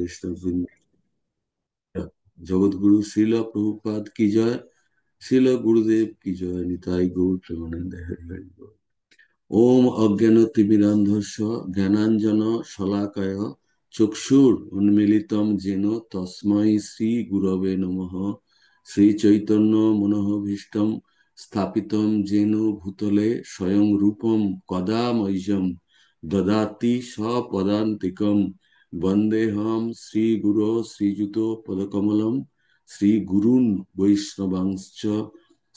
বৈষ্ণববৃন্দ, জগৎগুরু শ্রীল প্রভুপাদ কি জয়, শ্রীল গুরুদেব কি জয়, নিতাই গৌর প্রেমানন্দে হরি হরি বল। ওম অজ্ঞানতিমিরান্ধস্য জ্ঞানাঞ্জন শলাকায় চক্ষুর উন্মীলিতম যেন তস্मै শ্রী গুরবে নমঃ। শ্রী চৈতন্য মনোভীষ্টং স্থাপিতম যেন ভূতলে স্বয়ং রূপম কদা মह्यं দদাতি স্বপদান্তিকম। বন্দেহম শ্রী গুরো শ্রীযুতো পদকমলম শ্রী গুরুন বৈষ্ণবাংশ্চ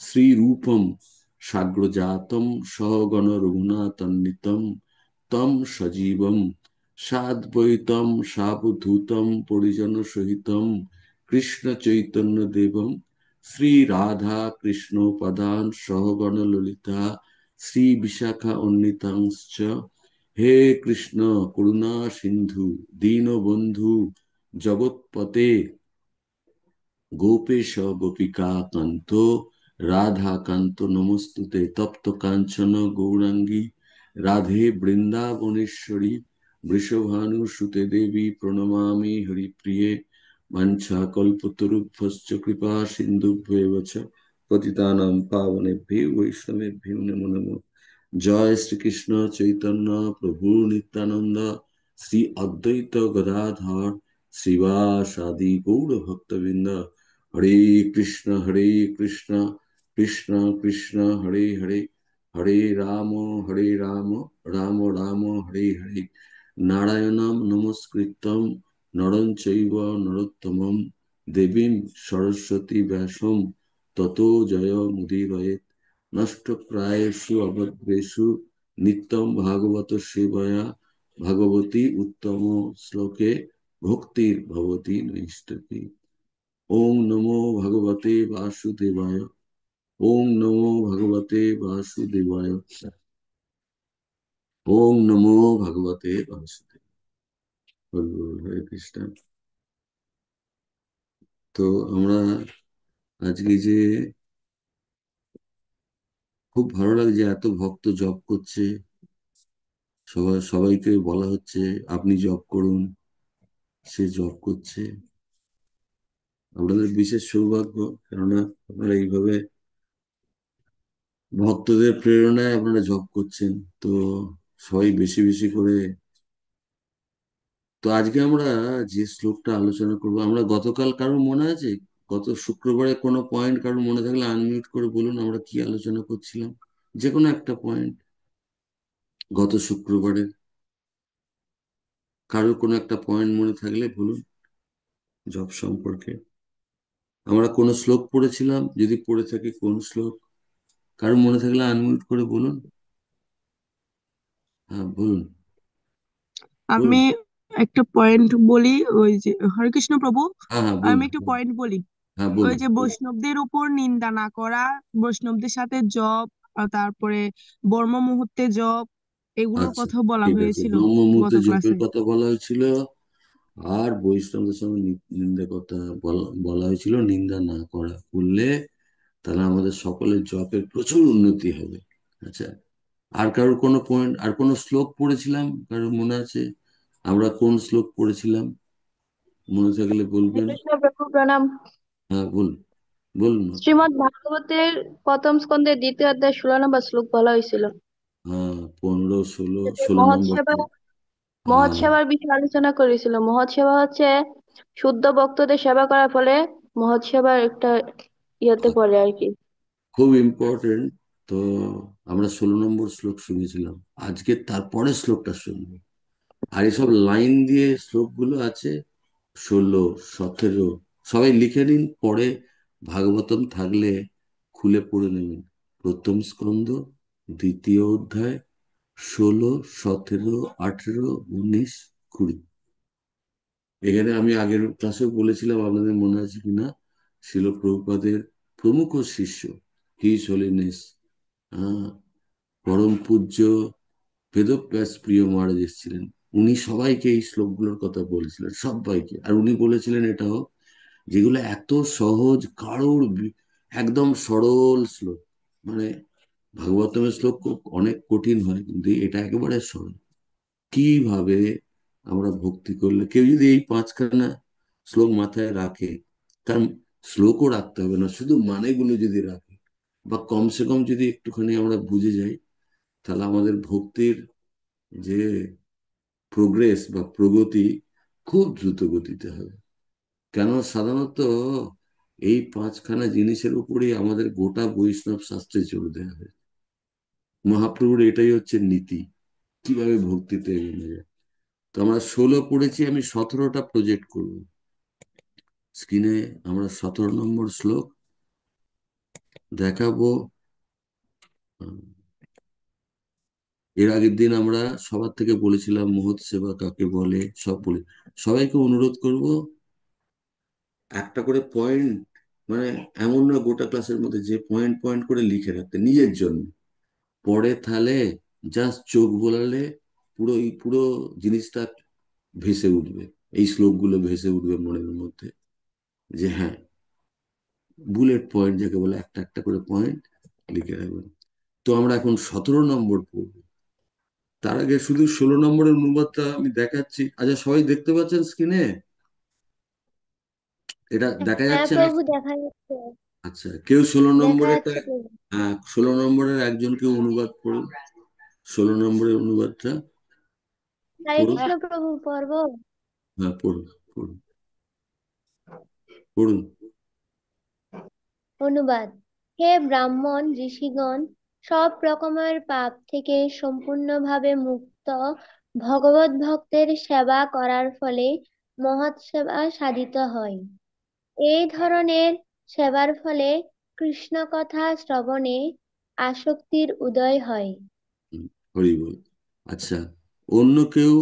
শ্রীরূপম সাগ্রজাতম সহগণ রঘুনাথান্বিতম তম সজীবম সাদ্বৈতম সাবধূতম পরিজন সহিতম কৃষ্ণ চৈতন্য দেবম শ্রী রাধা কৃষ্ণ পদান সহগণ ললিতা শ্রী বিশাখা অন্নিতাংশ্চ। হে কৃষ্ণ করুণা সিন্ধু দীনবন্ধু জগৎপতে গোপেশ গোপিকা কান্ত রাধা কান্ত নমস্তুতে। তপ্ত কাঞ্চন গৌরাঙ্গী রাধে বৃন্দাবনেশ্বরী বৃষভানু সুতে দেবী প্রণমামি হরিপ্রিয়ে। বাঞ্ছা কল্পতরুভ্যশ্চ কৃপা সিন্ধুভ্যেব চ পতিতানাং পাবনেভ্যো বৈষ্ণবেভ্যো নমো নমঃ। জয় শ্রীকৃষ্ণ চৈতন্য প্রভু নিত্যানন্দ শ্রী অদ্বৈত গদাধর শ্রীবাসাদি গৌর ভক্তবৃন্দ। হরে কৃষ্ণ কৃষ্ণ কৃষ্ণ হরে হরে, হরে রাম রাম রাম হরে হরে। নারায়ণম নমস্কৃত্যম নরং চৈব নরোত্তমম দেবীং সরস্বতী ব্যাসম ততো জয়মুদীরয়েৎ। নষ্টপ্রায়েষু অভদ্রেষু নিত্যং ভাগবত সেবয়া ভগবতী উত্তম শ্লোকে ভক্তির ভবতি নৈষ্ঠতি। ওম নমো ভগবতে বাসুদেবায়, ওম নমো ভগবতে বাসুদেবায়, ওম নমো ভগবতে বাসুদেব। বল বল, হরে কৃষ্ণ। তো আমরা আজকে যে খুব ভালো লাগছে, এত ভক্ত জপ করছে, সবাইকে বলা হচ্ছে আপনি জপ করুন, সে জপ করছে। আপনাদের বিশেষ সৌভাগ্য, কেননা আপনারা এইভাবে ভক্তদের প্রেরণায় আপনারা জপ করছেন। তো সবাই বেশি বেশি করে। তো আজকে আমরা যে শ্লোকটা আলোচনা করবো, আমরা গতকাল কারোর মনে আছে? গত শুক্রবারে কোনো পয়েন্ট কারোর মনে থাকলে আনমিউট করে বলুন, আমরা কি আলোচনা করছিলাম, যে কোনো একটা পয়েন্ট গত শুক্রবারে। কারোর কোনো একটা পয়েন্ট মনে থাকলে বলুন জব সম্পর্কে। আমরা কোন শ্লোক পড়েছিলাম, যদি পড়ে থাকি কোন শ্লোক, কারোর মনে থাকলে আনমিউট করে বলুন। হ্যাঁ বলুন, আমি বলুন। একটা পয়েন্ট বলি। ওই যে হরে কৃষ্ণ প্রভু, হ্যাঁ হ্যাঁ আমি বলুন, একটা বলুন। পয়েন্ট বলি। হ্যাঁ ওই বলুন। যে বৈষ্ণবদের উপর নিন্দা না করা, বৈষ্ণবদের সাথে জব, আর তারপরে ব্রহ্ম মুহূর্তে জব, এগুলোর আচ্ছা, কথা বলা ঠিক আছে, হয়েছিল ব্রহ্ম গত মুহূর্তে জপের ক্লাসে। কথা বলা হয়েছিল। আর বৈষ্ণবদের সঙ্গে নিন্দা কথা বলা হয়েছিল, নিন্দা না করা করলে তাহলে আমাদের সকলের জপের প্রচুর উন্নতি হবে। আচ্ছা, আর কারোর কোনো পয়েন্ট, আর কোনো শ্লোক পড়েছিলাম কারোর মনে আছে? আমরা কোন শ্লোক পড়েছিলাম, মনে থাকলে হরে বলবেন। কৃষ্ণ প্রভু প্রণাম। হ্যাঁ বলুন, বলুন আপনি। শ্রীমদ্ ভাগবতের প্রথম স্কন্ধের দ্বিতীয় অধ্যায় 16 নম্বর শ্লোক বলা হয়েছিল। হ্যাঁ 15, 16, সেটি 16 নম্বর মহৎ শ্লোক। হ্যাঁ, সেবার বিষয়ে আলোচনা করেছিল। মহৎ সেবা হচ্ছে শুদ্ধ ভক্তদের সেবা করার ফলে মহৎ সেবার একটা ইয়েতে পড়ে আর কি। খুব ইম্পর্টেন্ট। তো আমরা 16 নম্বর শ্লোক শুনেছিলাম, আজকে তারপরে শ্লোকটা শুনবো। আর এসব লাইন দিয়ে শ্লোকগুলো আছে, 16, 17, সবাই লিখে নিন, পরে ভাগবতম থাকলে খুলে পড়ে নেবেন। প্রথম স্কন্ধ দ্বিতীয় অধ্যায় 16, 17, 18, 19, 20। এখানে আমি আগের ক্লাসেও বলেছিলাম, আপনাদের মনে আছে কিনা, শিল প্রভুপাদের প্রমুখ শিষ্য হিজ হোলিনেস পরম পূজ্য বেদব্যাস প্রিয় মহারাজ এসেছিলেন। উনি সবাইকে এই শ্লোকগুলোর কথা বলেছিলেন, সবাইকে। আর উনি বলেছিলেন এটাও, যেগুলো এত সহজ, একদম সরল শ্লোক। মানে ভাগবতমের শ্লোক অনেক কঠিন হয়, কিন্তু এটা একেবারে সরল। কিভাবে আমরা ভক্তি করলে কেউ যদি এই পাঁচখানা শ্লোক মাথায় রাখে, তার শ্লোকও রাখতে হবে না, শুধু মানেগুলো যদি রাখে, বা কমসে কম যদি একটুখানি আমরা বুঝে যাই, তাহলে আমাদের ভক্তির যে প্রোগ্রেস বা প্রগতি খুব দ্রুত গতিতে হবে। কেন, সাধারণত এই পাঁচখানা জিনিসের উপরেই আমাদের গোটা বৈষ্ণব শাস্ত্রে জোর দেওয়া হয়। মহাপ্রভুর এটাই হচ্ছে নীতি, কিভাবে ভক্তিতে এগিয়ে যায়। তো আমরা 16 পড়েছি, আমি 17টা প্রজেক্ট করব স্ক্রিনে। আমরা 17 নম্বর শ্লোক দেখাবো। এর আগের দিন আমরা সবার থেকে বলেছিলাম মহৎ সেবা কাকে বলে, সব বলে। সবাইকে অনুরোধ করব একটা করে পয়েন্ট, মানে এমন না গোটা ক্লাসের মধ্যে, যে পয়েন্ট পয়েন্ট করে লিখে রাখতে নিজের জন্য। পরে তাহলে জাস্ট চোখ বোলালে পুরো জিনিসটা ভেসে উঠবে, এই শ্লোকগুলো ভেসে উঠবে মনের মধ্যে, যে হ্যাঁ, বুলেট পয়েন্ট যাকে বলে, একটা একটা করে পয়েন্ট লিখে রাখবেন। তো আমরা এখন 17 নম্বর পড়বো। তার আগে শুধু 16 নম্বরের অনুবাদটা আমি দেখাচ্ছি। আচ্ছা, সবাই দেখতে পাচ্ছেন স্ক্রিনে? এটা দেখা হ্যাঁ যাচ্ছে না? প্রভু, দেখা যাচ্ছে। আচ্ছা, কেউ ষোলো দেখা নম্বরেরটা, যাচ্ছে প্রভু। 16 নম্বরের একজন কেউ অনুবাদ পড়ুন, 16 নম্বরের অনুবাদটা হরে পড়ুন। কৃষ্ণ প্রভু, পর্ব। হ্যাঁ, পড়ুন পড়ুন পড়ুন। অনুবাদ। হে ব্রাহ্মণ ঋষিগণ, সব রকমের পাপ থেকে সম্পূর্ণভাবে মুক্ত ভগবত ভক্তের সেবা করার ফলে মহৎ সেবা সাধিত হয়। এই ধরনের সেবার ফলে কৃষ্ণ কথা শ্রবণে আসক্তির উদয় হয়। হুম, হরি বল। আচ্ছা, অন্য কেউ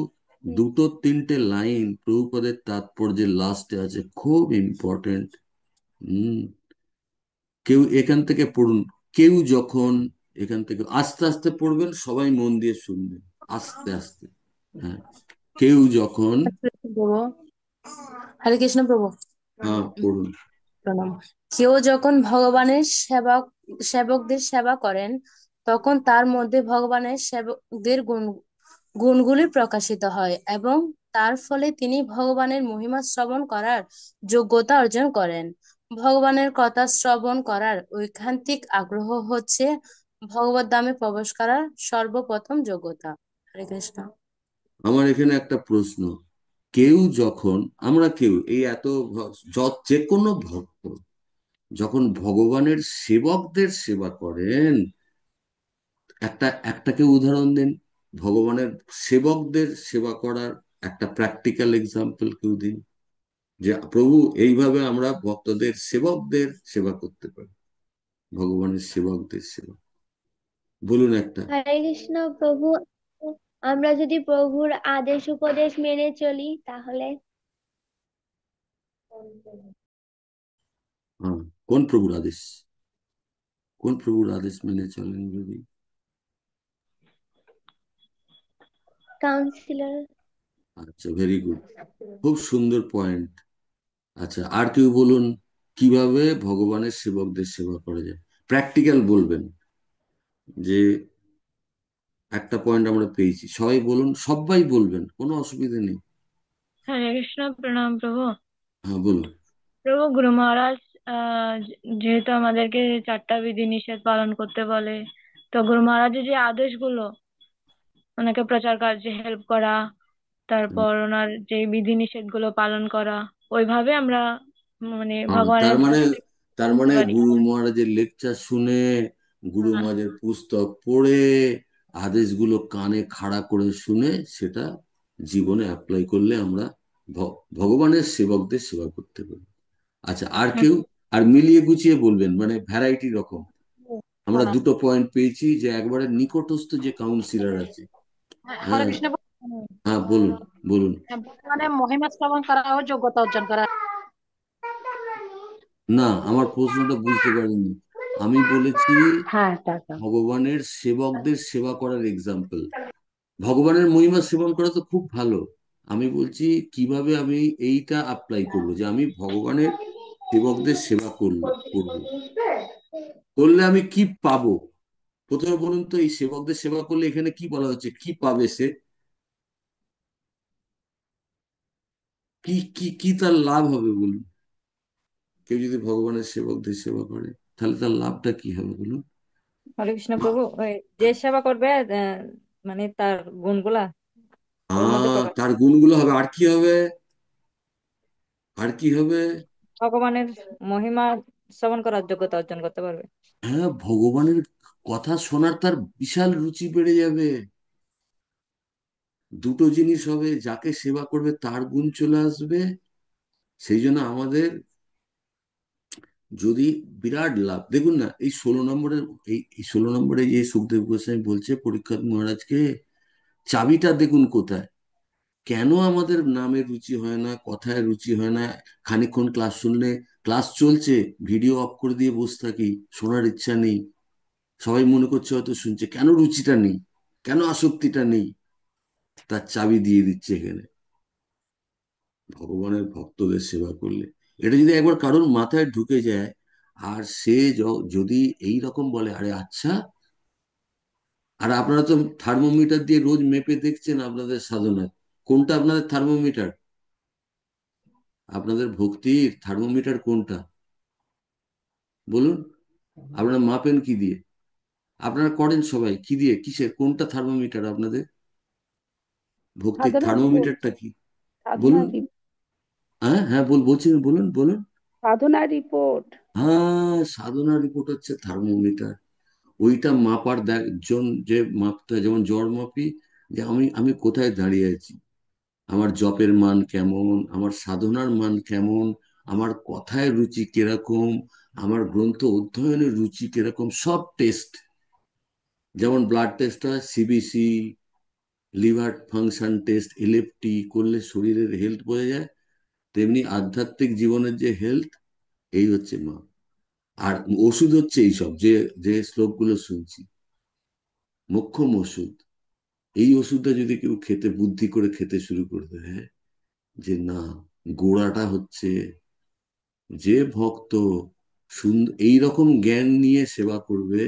দুটো তিনটে লাইন প্রভুপদের তাৎপর্যের লাস্টে আছে, খুব ইম্পর্টেন্ট। হুম, কেউ এখান থেকে পড়ুন। কেউ যখন, এখান থেকে আস্তে আস্তে পড়বেন, সবাই মন দিয়ে শুনবেন, আস্তে আস্তে। হ্যাঁ, কেউ যখন, প্রভু, হরে কৃষ্ণ প্রভু, হ্যাঁ পড়ুন। প্রণাম। কেউ যখন ভগবানের সেবকদের সেবা করেন, তখন তার মধ্যে ভগবানের সেবকদের গুণগুলি প্রকাশিত হয় এবং তার ফলে তিনি ভগবানের মহিমা শ্রবণ করার যোগ্যতা অর্জন করেন। ভগবানের কথা শ্রবণ করার ঐকান্তিক আগ্রহ হচ্ছে ভগবত ধামে প্রবেশ করার সর্বপ্রথম যোগ্যতা। হরে কৃষ্ণ। আমার এখানে একটা প্রশ্ন। কেউ যখন, আমরা কেউ এই এত যে কোনো ভক্ত যখন ভগবানের সেবকদের সেবা করেন, একটা একটা কেউ উদাহরণ দিন, ভগবানের সেবকদের সেবা করার একটা প্র্যাকটিক্যাল এক্সাম্পল কেউ দিন, যে প্রভু এইভাবে আমরা ভক্তদের সেবকদের সেবা করতে পারি, ভগবানের সেবকদের সেবা। বলুন একটা। হরে কৃষ্ণ প্রভু, আমরা যদি প্রভুর আদেশ উপদেশ মেনে চলি তাহলে। হ্যাঁ, কোন প্রভুর আদেশ? কোন প্রভুর আদেশ মেনে চলেন যদি? কাউন্সিলর। আচ্ছা, ভেরি গুড, খুব সুন্দর পয়েন্ট। আচ্ছা, আর কেউ বলুন কিভাবে ভগবানের সেবকদের সেবা করা যায়, প্র্যাকটিক্যাল বলবেন। যে একটা পয়েন্ট আমরা পেয়েছি, সবাই বলুন, সবাই বলবেন, কোনো অসুবিধা নেই। হরে কৃষ্ণ, প্রণাম প্রভু। হ্যাঁ বলুন। প্রভু গুরু মহারাজ যেহেতু আমাদেরকে 4টা বিধিনিষেধ পালন করতে বলে, তো গুরু মহারাজের যে আদেশগুলো, ওনাকে প্রচার কার্যে হেল্প করা, তারপর ওনার যে বিধিনিষেধ গুলো পালন করা, ওইভাবে আমরা মানে হ্যাঁ, তার ভগবানের মানে, ভক্তি তার করতে মানে পারি। গুরু মহারাজের লেকচার শুনে, গুরু হ্যাঁ, মহারাজের পুস্তক পড়ে, আদেশগুলো কানে খাড়া করে শুনে, সেটা জীবনে অ্যাপ্লাই করলে আমরা ভগবানের সেবকদের সেবা করতে পারি। আচ্ছা, আর হ্যাঁ, কেউ? আর মিলিয়ে গুছিয়ে বলবেন, মানে ভ্যারাইটি রকম। আমরা প্রণাম। দুটো পয়েন্ট পেয়েছি, যে একবারে নিকটস্থ যে কাউন্সিলর আছে। হরে হ্যাঁ, কৃষ্ণ প্রভু। হ্যাঁ বলুন বলুন। বর্তমানে মহিমা শ্রবণ করা ও যোগ্যতা অর্জন করা। না, আমার প্রশ্নটা বুঝতে পারিনি। আমি বলেছি হ্যাঁ, টাটা। ভগবানের সেবকদের সেবা করার এক্সাম্পল। ভগবানের মহিমা সেবন করা তো খুব ভালো। আমি বলছি কিভাবে আমি এইটা অ্যাপ্লাই করব, যে আমি ভগবানের সেবকদের সেবা করব, করলে আমি কি পাবো। প্রথমে বলুন তো, এই সেবকদের সেবা করলে এখানে কি বলা হচ্ছে, কি পাবে সে? কি কি কি তার লাভ হবে বলুন? কেউ যদি ভগবানের সেবকদের সেবা করে, তাহলে তার লাভটা কি হবে বলুন? হরে কৃষ্ণ প্রভু, ওই যে সেবা করবে মানে তার গুণগুলা ওর মধ্যে প্রকাশ, তার গুণগুলো হবে, আর কি হবে? আর কি হবে? ভগবানের মহিমা শ্রবণ করার যোগ্যতা অর্জন করতে পারবে। হ্যাঁ, ভগবানের কথা শোনার তার বিশাল রুচি বেড়ে যাবে। দুটো জিনিস হবে, যাকে সেবা করবে তার গুণ চলে আসবে। সেই জন্য আমাদের যদি বিরাট লাভ, দেখুন না, এই 16 নম্বরের, এই 16 নম্বরে যে সুখদেব গোস্বামী বলছে পরীক্ষিত মহারাজকে, চাবিটা দেখুন কোথায়। কেন আমাদের নামে রুচি হয় না, কথায় রুচি হয় না? খানিকক্ষণ ক্লাস শুনলে, ক্লাস চলছে, ভিডিও অফ করে দিয়ে বসে থাকি, শোনার ইচ্ছা নেই। সবাই মনে করছে হয়তো শুনছে, কেন রুচিটা নেই, কেন আসক্তিটা নেই? তার চাবি দিয়ে দিচ্ছে এখানে, ভগবানের ভক্তদের সেবা করলে। এটা যদি একবার কারোর মাথায় ঢুকে যায়, আর সে যদি এই রকম বলে, আরে আচ্ছা, আর আপনারা তো থার্মোমিটার দিয়ে রোজ মেপে দেখছেন আপনাদের সাধনায়, কোনটা আপনাদের থার্মোমিটার? আপনাদের ভক্তির থার্মোমিটার কোনটা বলুন? আপনারা মাপেন কি দিয়ে? আপনারা করেন সবাই কি দিয়ে, কিসের, কোনটা থার্মোমিটার আপনাদের? ভক্তির সাধনা রিপোর্ট। থার্মোমিটারটা কি সাধনা বলুন? রিপোর্ট। হ্যাঁ হ্যাঁ, বলছেন, বলুন বলুন। সাধনা রিপোর্ট। হ্যাঁ, সাধনা রিপোর্ট হচ্ছে থার্মোমিটার। ওইটা মাপার দেখ, জন যে মাপতে হয়, যেমন জ্বর মাপি, যে আমি আমি কোথায় দাঁড়িয়ে আছি, আমার জপের মান কেমন, আমার সাধনার মান কেমন, আমার কথায় রুচি কিরকম, আমার গ্রন্থ অধ্যয়নের রুচি কিরকম, সব টেস্ট। যেমন ব্লাড টেস্ট হয়, CBC, liver function test, LFT করলে শরীরের হেলথ বোঝা যায়, তেমনি আধ্যাত্মিক জীবনের যে হেলথ, এই হচ্ছে মা। আর ওষুধ হচ্ছে এইসব যে যে শ্লোকগুলো শুনছি, মোক্ষম ওষুধ। এই ওষুধটা যদি কেউ খেতে, বুদ্ধি করে খেতে শুরু করে দেয়, যে না, গোড়াটা হচ্ছে যে ভক্ত সুন্দর এইরকম জ্ঞান নিয়ে সেবা করবে,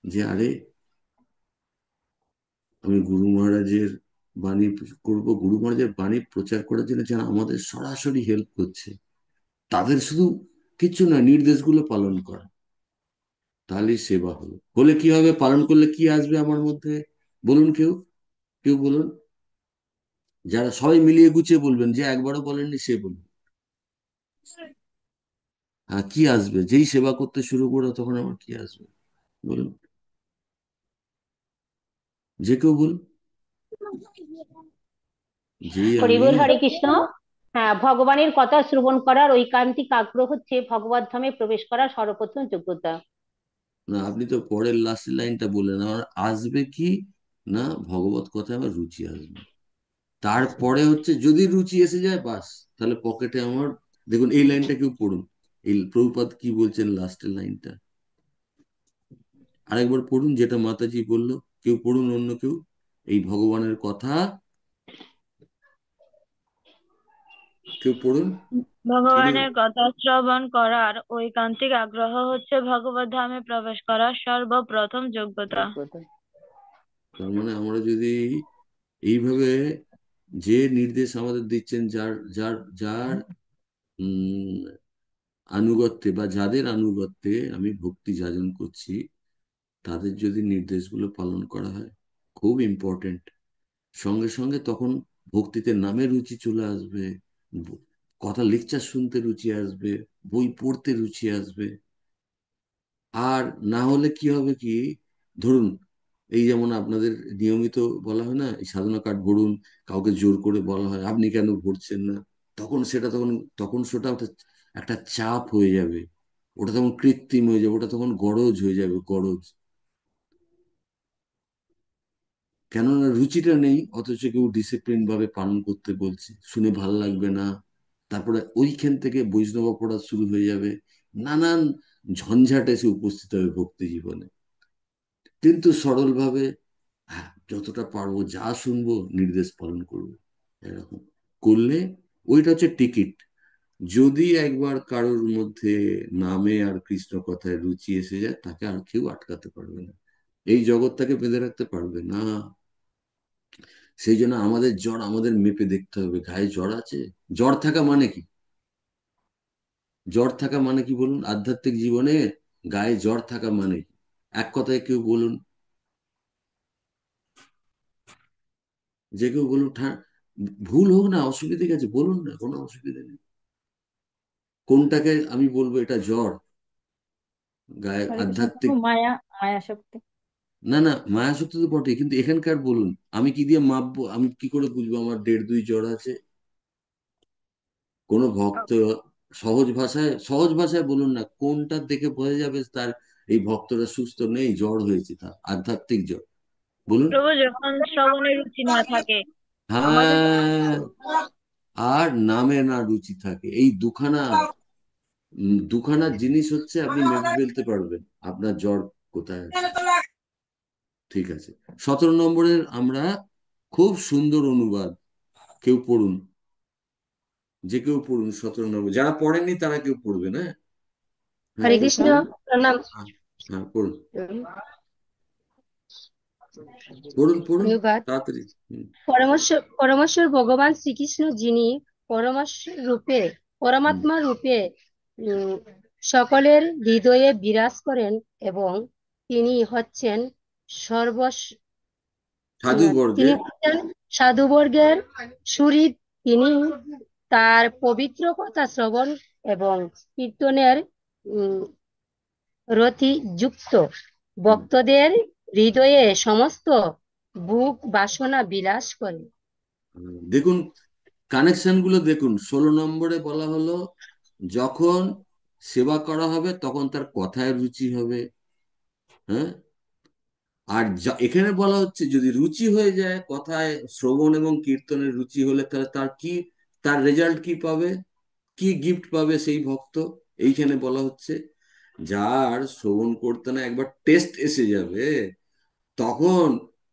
যে আরে আমি গুরু মহারাজের বাণী করব, গুরু মহারাজের বাণী প্রচার করার জন্য যারা আমাদের সরাসরি হেল্প করছে, তাদের শুধু কিছু না, নির্দেশগুলো পালন করা, তাহলেই সেবা হলো। হলে কি হবে, পালন করলে কি আসবে আমার মধ্যে বলুন? কেউ কেউ বলুন, যারা সবাই মিলিয়ে গুছিয়ে বলবেন, যে একবারও বলেননি সে বলুন। হ্যাঁ, কি আসবে যেই সেবা করতে শুরু করো, তখন আমার কি আসবে বলুন? যে কেউ বলুন। যেই আমি, হরিবুল, হরে কৃষ্ণ। হ্যাঁ, ভগবানের কথা শ্রবণ করার ঐকান্তিক আগ্রহ হচ্ছে ভগবত ধামে প্রবেশ করার সর্বপ্রথম যোগ্যতা। না, আপনি তো পরের লাস্ট লাইনটা বললেন, আমার আসবে কি না, ভগবত কথায় আমার রুচি আসবে। তারপরে হচ্ছে যদি রুচি এসে যায়, বাস, তাহলে পকেটে আমার, দেখুন এই লাইনটা কেউ পড়ুন, এই প্রভুপাদ কি বলছেন লাস্টের লাইনটা, আরেকবার পড়ুন, যেটা মাতাজি বললো, কেউ পড়ুন, অন্য কেউ, এই ভগবানের কথা কেউ পড়ুন। তিনি, ভগবানের কথা শ্রবণ করার ঐকান্তিক আগ্রহ হচ্ছে ভগবত ধামে প্রবেশ করার সর্বপ্রথম যোগ্যতা। যোগ্যতা। তার মানে আমরা যদি এইভাবে, যে নির্দেশ আমাদের দিচ্ছেন, যার যার যার উম আনুগত্যে বা যাদের আনুগত্যে আমি ভক্তি যাজন করছি, তাদের যদি নির্দেশগুলো পালন করা হয়, খুব ইম্পর্টেন্ট, সঙ্গে সঙ্গে তখন ভক্তিতে নামে রুচি চলে আসবে, ব- কথা লেকচার শুনতে রুচি আসবে, বই পড়তে রুচি আসবে। আর না হলে কি হবে কি, ধরুন, এই যেমন আপনাদের নিয়মিত বলা হয় না, এই সাধনা কার্ড ভরুন, কাউকে জোর করে বলা হয় আপনি কেন ভরছেন না, তখন সেটা তখন, তখন সেটা একটা একটা চাপ হয়ে যাবে, ওটা তখন কৃত্রিম হয়ে যাবে, ওটা তখন গরজ হয়ে যাবে, গরজ। কেননা রুচিটা নেই, অথচ কেউ ডিসিপ্লিন ভাবে পালন করতে বলছে, শুনে ভাল লাগবে না, তারপরে ওইখান থেকে বৈষ্ণব অপরাধ শুরু হয়ে যাবে, নানান ঝঞ্ঝাট এসে উপস্থিত হবে ভক্তি জীবনে। কিন্তু সরল ভাবে, হ্যাঁ, যতটা পারবো যা শুনবো নির্দেশ পালন করবো, এরকম করলে, ওইটা হচ্ছে টিকিট। যদি একবার কারোর মধ্যে নামে আর কৃষ্ণ কথায় রুচি এসে যায়, তাকে আর কেউ আটকাতে পারবে না, এই জগৎ তাকে বেঁধে রাখতে পারবে না। সেই জন্য আমাদের জ্বর আমাদের মেপে দেখতে হবে, গায়ে জ্বর আছে। জ্বর থাকা মানে কি? জ্বর থাকা মানে কি বলুন, আধ্যাত্মিক জীবনে গায়ে জ্বর থাকা মানে কি? এক কথায় কেউ বলুন, যে কেউ বলুন, ভুল হোক না, অসুবিধা কি আছে, বলুন না, কোনো অসুবিধা নেই। কোনটাকে আমি বলবো এটা জ্বর, গায়ে হরে কৃষ্ণ প্রভু, আধ্যাত্মিক? মায়া, মায়া শক্তি। না না, মায়া শক্তি তো বটে, কিন্তু এখানকার বলুন, আমি কি দিয়ে মাপবো? আমি কি করে বুঝবো আমার 1.5-2 জ্বর আছে? কোনো ভক্ত সহজ ভাষায় বলুন না, কোনটা দেখে বোঝা যাবে তার এই ভক্তটা সুস্থ নেই, জ্বর হয়েছে, তার আধ্যাত্মিক জ্বর, বলুন। প্রভু, যখন শ্রবণে রুচি না থাকে আমাদের। হ্যাঁ, আর নামে না রুচি থাকে, এই দুখানা দুখানা জিনিস হচ্ছে আপনি মেপে ফেলতে পারবেন আপনার জ্বর কোথায় আছে। ঠিক আছে, 17 নম্বরের আমরা খুব সুন্দর অনুবাদ, কেউ পড়ুন, যে কেউ পড়ুন 17 নম্বর, যারা পড়েননি তারা কেউ পড়বে না। হ্যাঁ হরে কেউ কৃষ্ণ, পড়ুন। প্রণাম। হ্যাঁ, হ্যাঁ, পড়ুন পড়ুন পড়ুন, ধন্যবাদ। তাড়াতাড়ি। হুম, পরমেশ্বর পরমেশ্বর ভগবান শ্রীকৃষ্ণ, যিনি পরমেশ্বর রূপে, হুম। পরমাত্মা রূপে উম, সকলের হৃদয়ে বিরাজ করেন, এবং তিনি হচ্ছেন সর্বস সাধু তিনি বর্গের। হচ্ছেন সাধুবর্গের সুহৃদ। তিনি তার পবিত্র কথা শ্রবণ এবং কীর্তনের উম, রতি যুক্ত হুম, ভক্তদের হৃদয়ে সমস্ত ভোগ বাসনা বিলাস করে। দেখুন কানেকশন গুলো দেখুন, 16 নম্বরে বলা হলো যখন সেবা করা হবে তখন তার কথায় রুচি হবে। হ্যাঁ, আর এখানে বলা হচ্ছে যদি রুচি হয়ে যায় কথায়, শ্রবণ এবং কীর্তনের রুচি হলে, তাহলে তার কি, তার রেজাল্ট কি পাবে, কি গিফট পাবে সেই ভক্ত? এইখানে বলা হচ্ছে যার শ্রবণ করতে না একবার টেস্ট এসে যাবে, তখন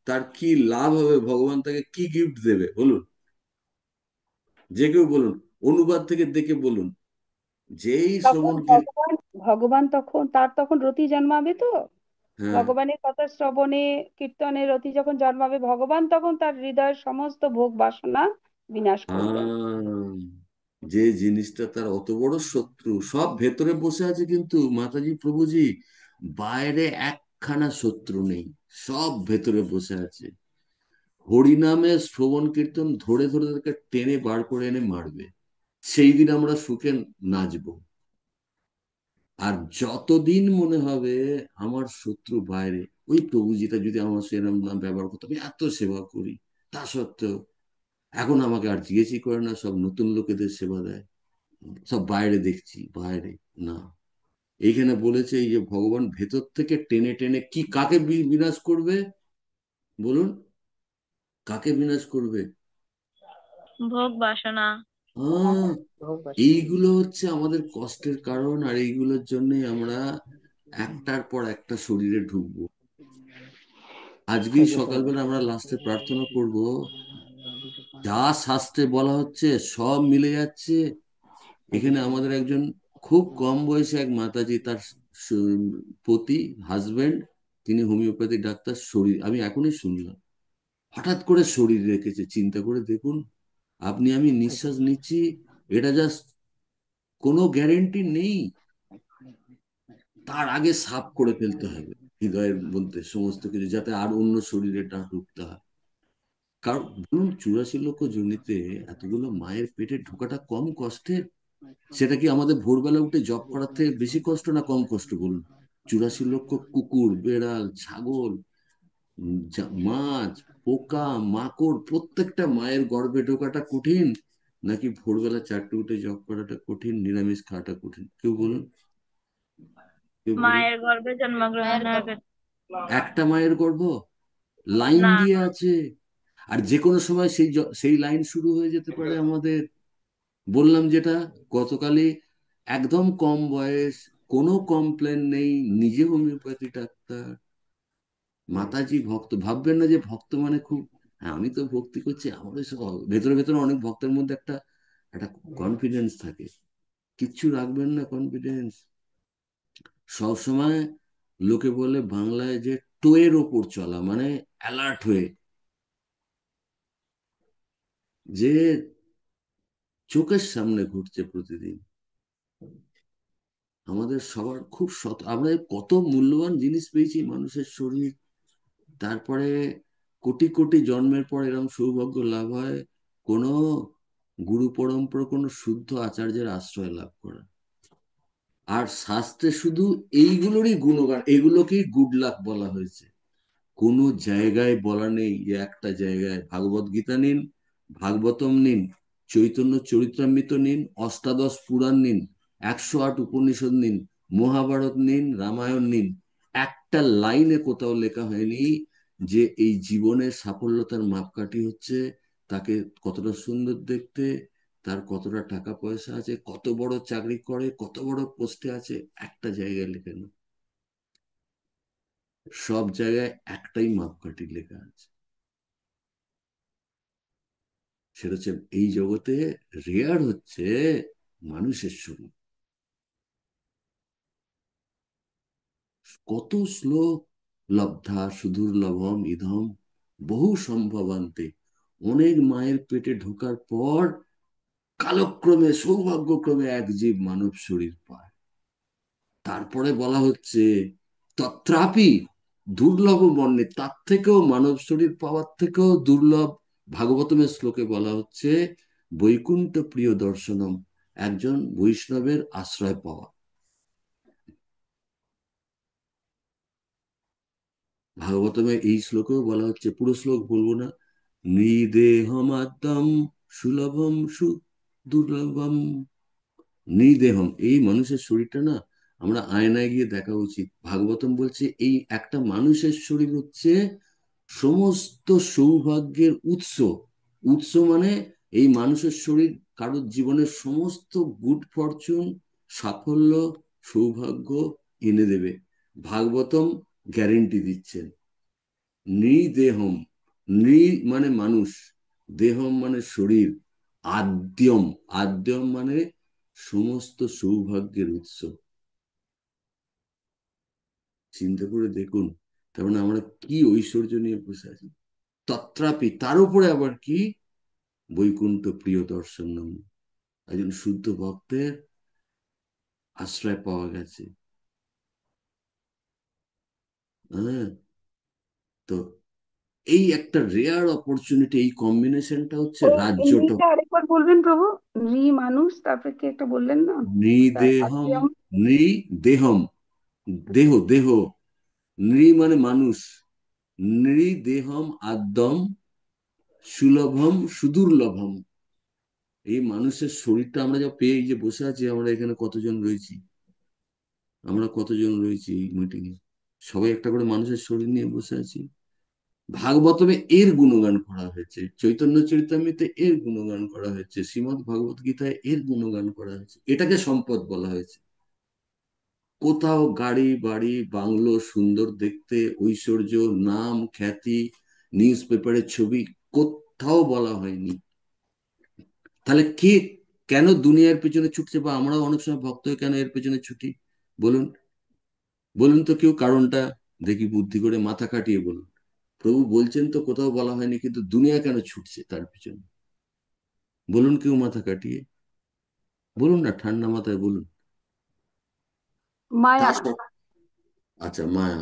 তার কি লাভ হবে, ভগবান তাকে কি গিফট দেবে বলুন, যে কেউ বলুন, অনুবাদ থেকে দেখে বলুন, যেই তখন শ্রবণ কি। ভগবান ভগবান তখন তার তখন রতি জন্মাবে তো। হ্যাঁ, ভগবানের কথা শ্রবণে কীর্তনে রতি যখন জন্মাবে, ভগবান তখন তার হৃদয়ের সমস্ত ভোগ বাসনা বিনাশ করবেন। আহ, যে জিনিসটা তার অত বড় শত্রু, সব ভেতরে বসে আছে, কিন্তু মাতাজি প্রভুজি বাইরে একখানা শত্রু নেই, সব ভেতরে বসে আছে। হরিনামে শ্রবণ কীর্তন ধরে ধরে তাকে টেনে বার করে এনে মারবে, সেই দিন আমরা সুখে নাচবো। আর যতদিন মনে হবে আমার শত্রু বাইরে, ওই প্রভুজিটা যদি আমার সেরকম না ব্যবহার করতো, আমি এত সেবা করি, তা সত্ত্বেও এখন আমাকে আর জিজ্ঞেসই করে না, সব নতুন লোকেদের সেবা দেয়, সব বাইরে দেখছি, বাইরে না। এইখানে বলেছে এই যে ভগবান ভেতর থেকে টেনে টেনে কি, কাকে বিনাশ করবে বলুন, কাকে বিনাশ করবে? ভোগ বাসনা। আহ, এইগুলো হচ্ছে আমাদের কষ্টের কারণ, আর এইগুলোর জন্যই আমরা একটার পর একটা শরীরে ঢুকবো। আজকেই সকালবেলা আমরা লাস্টে প্রার্থনা করব, যা শাস্ত্রে বলা হচ্ছে সব মিলে যাচ্ছে। এখানে আমাদের একজন খুব কম বয়সে এক মাতাজি, তার পতি, হাজবেন্ড, তিনি হোমিওপ্যাথি ডাক্তার, শরীর আমি এখনই শুনলাম, হঠাৎ করে শরীর রেখেছে, চিন্তা করে দেখুন। আপনি আমি নিঃশ্বাস নিচ্ছি, এটা জাস্ট কোনো গ্যারেন্টি নেই, তার আগে সাফ করে ফেলতে হবে হৃদয়ের মধ্যে সমস্ত কিছু, যাতে আর অন্য শরীরে না ঢুকতে হয়। কারণ বলুন, 84 লক্ষ জনিতে এতগুলো মায়ের পেটে ঢোকাটা কম কষ্টের? সেটা কি আমাদের ভোরবেলা উঠে জব করার থেকে বেশি কষ্ট না কম কষ্ট বলুন? 84 লক্ষ কুকুর, বেড়াল, ছাগল, মাছ, পোকা, মাকড়, প্রত্যেকটা মায়ের গর্ভে ঢোকাটা কঠিন, নাকি ভোরবেলা 4টে উঠে জব করাটা কঠিন, নিরামিষ খাওয়াটা কঠিন? কেউ বলুন, কেউ বলুন। মায়ের গর্ভে জন্মগ্রহণের একটা মায়ের গর্ভ, লাইন না। দিয়ে আছে, আর যে কোনো সময় সেই লাইন শুরু হয়ে যেতে পারে আমাদের। বললাম যেটা গতকালই, একদম কম বয়স, কোনো কমপ্লেন নেই, নিজে হোমিওপ্যাথি ডাক্তার, মাতাজি ভক্ত, ভাববেন না যে ভক্ত মানে খুব, হ্যাঁ আমি তো ভক্তি করছি, আমাদের সব ভেতরে ভেতরে অনেক ভক্তের মধ্যে একটা একটা কনফিডেন্স থাকে, কিচ্ছু রাখবেন না কনফিডেন্স। সব সময় লোকে বলে বাংলায় যে টোয়ের ওপর চলা, মানে অ্যালার্ট হয়ে, যে চোখের সামনে ঘটছে প্রতিদিন। আমাদের সবার খুব আমরা কত মূল্যবান জিনিস পেয়েছি, মানুষের শরীর। তারপরে কোটি কোটি জন্মের পর এরকম সৌভাগ্য লাভ হয় কোনো গুরু পরম্পরা, কোনো শুদ্ধ আচার্যের আশ্রয় লাভ করা। আর শাস্ত্রে শুধু এইগুলোরই গুণগান, এগুলোকেই গুড লাক বলা হয়েছে। কোনো জায়গায় বলা নেই যে একটা জায়গায় ভাগবত গীতা নিন, ভাগবতম নিন, চৈতন্য চরিতামৃত নিন, অষ্টাদশ পুরাণ নিন, 108 উপনিষদ নিন, মহাভারত নিন, রামায়ণ নিন, একটা লাইনে কোথাও লেখা হয়নি যে এই জীবনের সাফল্যতার মাপকাঠি হচ্ছে তাকে কতটা সুন্দর দেখতে, তার কতটা টাকা পয়সা আছে, কত বড় চাকরি করে, কত বড় পোস্টে আছে। একটা জায়গায় লেখা নেই। সব জায়গায় একটাই মাপকাঠি লেখা আছে, সেটা হচ্ছে এই জগতে রেয়ার হচ্ছে মানুষের শরীর। কত শ্লোক, লব্ধা সুদুর্লভম ইধম বহু সম্ভবান্তে, অনেক মায়ের পেটে ঢোকার পর কালক্রমে সৌভাগ্যক্রমে এক জীব মানব শরীর পায়। তারপরে বলা হচ্ছে তত্রাপি দুর্লভ বর্ণে, তার থেকেও মানব শরীর পাওয়ার থেকেও দুর্লভ ভাগবতমের শ্লোকে বলা হচ্ছে বৈকুণ্ঠ প্রিয় দর্শনম, একজন বৈষ্ণবের আশ্রয় পাওয়া। ভাগবতমে এই শ্লোকেও বলা হচ্ছে, পুরো শ্লোক বলবো না, নৃদেহমাদ্যম সুলভম সু দুর্লভম। নৃদেহম, এই মানুষের শরীরটা না আমরা আয়নায় গিয়ে দেখা উচিত। ভাগবতম বলছে এই একটা মানুষের শরীর হচ্ছে সমস্ত সৌভাগ্যের উৎস। উৎস মানে এই মানুষের শরীর কারোর জীবনের সমস্ত গুড ফরচুন, সাফল্য, সৌভাগ্য এনে দেবে। ভাগবতম গ্যারেন্টি দিচ্ছেন। নৃদেহম, নৃ মানে মানুষ, দেহম মানে শরীর, আদ্যম, আদ্যম মানে সমস্ত সৌভাগ্যের উৎস। চিন্তা করে দেখুন, তার মানে আমরা কি ঐশ্বর্য নিয়ে বসে আছি। তত্রাপি, তার উপরে আবার কি বৈকুণ্ঠ প্রিয় দর্শনম, একজন শুদ্ধ ভক্তের আশ্রয় পাওয়া গেছে। হ্যাঁ, তো এই একটা রেয়ার অপরচুনিটি, এই কম্বিনেশনটা হচ্ছে ওই রাজ্যটা। নৃটা আরেকবার বলবেন প্রভু। নৃ মানুষ, তারপরে কি একটা বললেন না? নৃদেহম, আদ্যম। নৃদেহম, দেহ, দেহ, নৃ মানে মানুষ, নৃদেহম আদ্যম সুলভম সুদুর্লভম। এই মানুষের শরীরটা আমরা যা পেয়ে এই যে বসে আছি, আমরা এখানে কতজন রয়েছি, আমরা কতজন রয়েছি এই মিটিং এ, সবাই একটা করে মানুষের শরীর নিয়ে বসে আছি। ভাগবতমে এর গুণগান করা হয়েছে, চৈতন্য চরিতামৃতে এর গুণগান করা হয়েছে, শ্রীমদ্ ভগবত গীতায় এর গুণগান করা হয়েছে। এটাকে সম্পদ বলা হয়েছে। কোথাও গাড়ি বাড়ি বাংলো, সুন্দর দেখতে, ঐশ্বর্য, নাম খ্যাতি, নিউজ পেপারের ছবি, কোথাও বলা হয়নি। তাহলে কে, কেন দুনিয়ার পেছনে ছুটছে, বা আমরাও অনেক সময় ভক্ত হয়ে কেন এর পেছনে ছুটি? বলুন, বলুন তো কেউ কারণটা, দেখি বুদ্ধি করে মাথা কাটিয়ে বলুন। প্রভু বলছেন তো কোথাও বলা হয়নি, কিন্তু দুনিয়া কেন ছুটছে তার পিছনে? বলুন কেউ মাথা কাটিয়ে, বলুন না, ঠান্ডা মাথায় বলুন। মায়া। আচ্ছা, মায়া।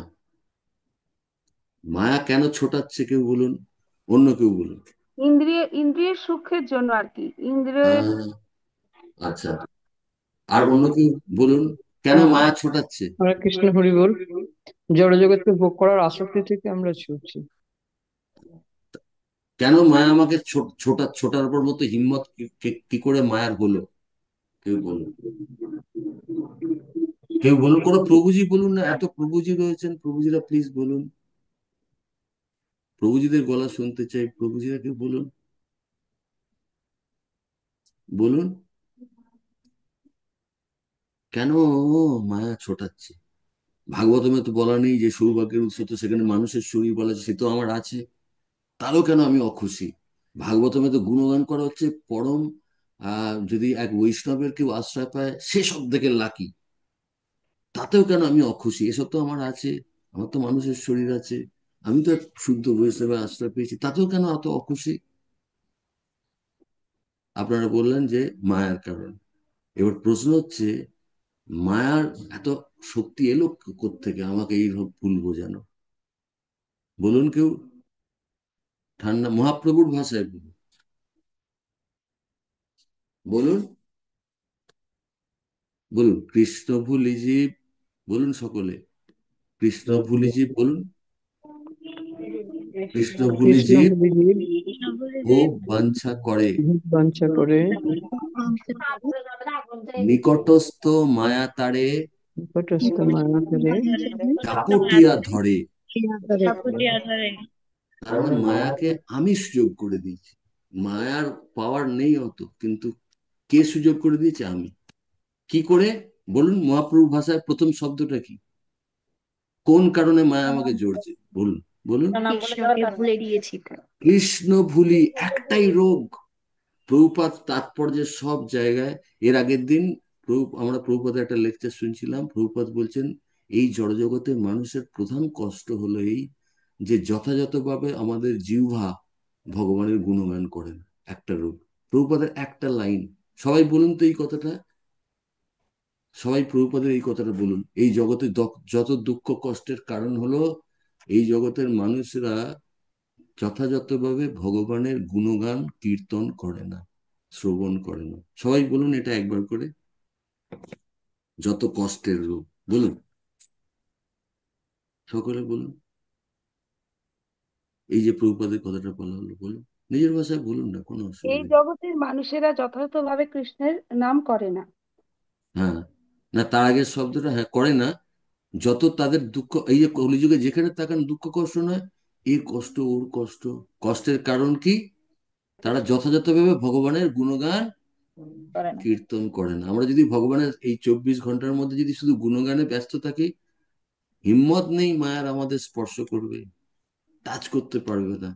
মায়া কেন ছোটাচ্ছে কেউ বলুন, অন্য কেউ বলুন। ইন্দ্রিয়ের সুখের জন্য আর কি, ইন্দ্রিয়ের। আহ, আচ্ছা, আর অন্য কেউ বলুন, কেন হ্যাঁ, মায়া ছোটাচ্ছে? হরে কৃষ্ণ, হরি বল। জড়জগৎকে ভোগ করার আসক্তি থেকে আমরা ছুটছি। কেন মায়া আমাকে ছোটার পর মতো হিম্মত কি করে মায়ার হলো? কেউ বলুন, কেউ বলুন, কোনো প্রভুজি বলুন না, এত প্রভুজি রয়েছেন, প্রভুজিরা প্লিজ বলুন। প্রভুজিদের গলা শুনতে চাই, প্রভুজিরা কেউ বলুন, বলুন কেন মায়া ছোটাচ্ছে? ভাগবতমে তো বলা নেই যে সৌভাগ্যের উৎস তো সেখানে মানুষের শরীর বলা আছে, সে তো আমার আছে, তারও কেন আমি অখুশি? ভাগবতমে তো গুণগান করা হচ্ছে পরম, যদি এক বৈষ্ণবের কেউ আশ্রয় পায় সে সব থেকে লাকি, তাতেও কেন আমি অখুশি? এসব তো আমার আছে, আমার তো মানুষের শরীর আছে, আমি তো এক শুদ্ধ বৈষ্ণবের আশ্রয় পেয়েছি, তাতেও কেন এত অখুশি? আপনারা বললেন যে মায়ার কারণ। এবার প্রশ্ন হচ্ছে, মায়ার এত শক্তি এলো কোত্থেকে আমাকে এইভাবে ভুল বোঝানো? বলুন কেউ, ঠান্ডা মহাপ্রভুর ভাষায় বলুন, বলুন, বলুন। কৃষ্ণ ভুলি জীব, বলুন সকলে, কৃষ্ণ ভুলি জীব বলুন। কৃষ্ণ ভুলি কৃষ্ণ জীব বলির ভোগ বাঞ্ছা করে, বাঞ্ছা করে, নিকটস্থ মায়া তারে নিকটস্থ মায়া করে চাপটিয়া ধরে। ঠাকুরটিয়া ধরে। তার মানে মায়াকে আমি সুযোগ করে দিয়েছি। মায়ার পাওয়ার নেই অত, কিন্তু কে সুযোগ করে দিয়েছে? আমি। কি করে? বলুন, মহাপ্রভু ভাষায় প্রথম শব্দটা কি? কোন কারণে মায়া আমাকে জড়ছে? বলুন, বলুন। নাম বলে দেওয়ার কৃষ্ণকে কারণে। ভুলে গিয়েছি তো। কৃষ্ণ ভুলি, একটাই রোগ। প্রভুপাদ তাৎপর্যের সব জায়গায়, এর আগের দিন আমরা প্রভুপাদের একটা লেকচার শুনছিলাম। প্রভুপাদ বলছেন এই জড়জগতে মানুষের প্রধান কষ্ট হলো এই যে যথাযথভাবে আমাদের জিহ্বা ভগবানের গুণগান করে না। একটা রোগ। প্রভুপাদের একটা লাইন, সবাই বলুন তো এই কথাটা, সবাই প্রভুপাদের এই কথাটা বলুন। এই জগতে যত দুঃখ কষ্টের কারণ হলো এই জগতের মানুষরা যথাযথভাবে ভগবানের গুণগান কীর্তন করে না, শ্রবণ করে না। সবাই বলুন এটা একবার করে, যত কষ্টের রোগ। বলুন, সকলে বলুন। এই যে প্রভুপাদের কথাটা বলা হলো, বলুন নিজের ভাষায় বলুন না, কোনো এই অসুবিধা নেই। জগতের মানুষেরা যথাযথভাবে কৃষ্ণের নাম করে না। হ্যাঁ, না তার আগের শব্দটা, হ্যাঁ করে না। যত তাদের দুঃখ, এই যে কলিযুগে যেখানে তাকান দুঃখ কষ্ট নয়, এর কষ্ট ওর কষ্ট। কষ্টের কারণ কি? তারা যথাযথভাবে ভগবানের গুণগান করে না। কীর্তন করে না। আমরা যদি ভগবানের এই 24 ঘন্টার মধ্যে যদি শুধু গুণগানে ব্যস্ত থাকি, হিম্মত নেই মায়ার আমাদের স্পর্শ করবে, টাচ করতে পারবে না।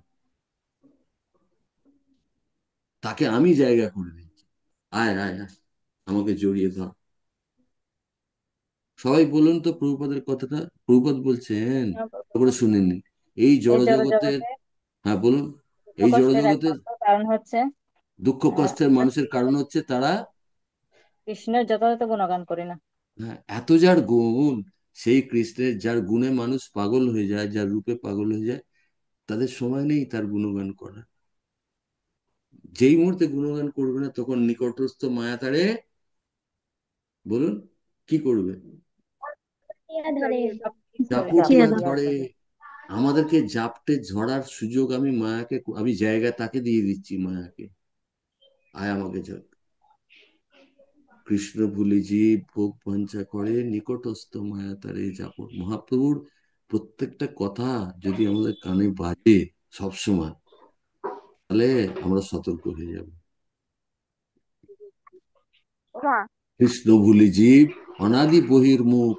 তাকে আমি জায়গা করে দিচ্ছি, আয় আয় আয়, আমাকে জড়িয়ে ধর। সবাই বলুন তো প্রভুপাদের কথাটা। প্রভুপাদ বলছেন, তারপরে শুনে নিন। এই এই জড় জড় জগতের, জগতে হ্যাঁ বলুন, দুঃখ এই জড় কষ্টের জগতের একমাত্র কারণ হচ্ছে দুঃখ কষ্টের মানুষের কারণ হচ্ছে তারা, কৃষ্ণের যথাযথ গুণগান করি না। হ্যাঁ, এত যার গুণ, সেই কৃষ্ণের যার গুণে মানুষ পাগল হয়ে যায়, যার রূপে পাগল হয়ে যায়, তাদের সময় নেই তার গুণগান করা। যেই মুহূর্তে গুণগান করবে না, তখন নিকটস্থ মায়া তারে, বলুন, কি করবে? ধরে চাপটিয়া ধরে। আমাদেরকে জাপটে ঝরার সুযোগ আমি মায়াকে, আমি জায়গা তাকে দিয়ে দিচ্ছি। মায়াকে, আয় আমাকে ঝর। কৃষ্ণ ভুলি জীব ভোগ বাঞ্ছা করে, নিকটস্থ মায়া তারে যাবো। মহাপ্রভুর প্রত্যেকটা কথা যদি আমাদের কানে বাজে সবসময়, তাহলে আমরা সতর্ক হয়ে যাব। কৃষ্ণ ভুলি জীব অনাদি বহির্মুখ।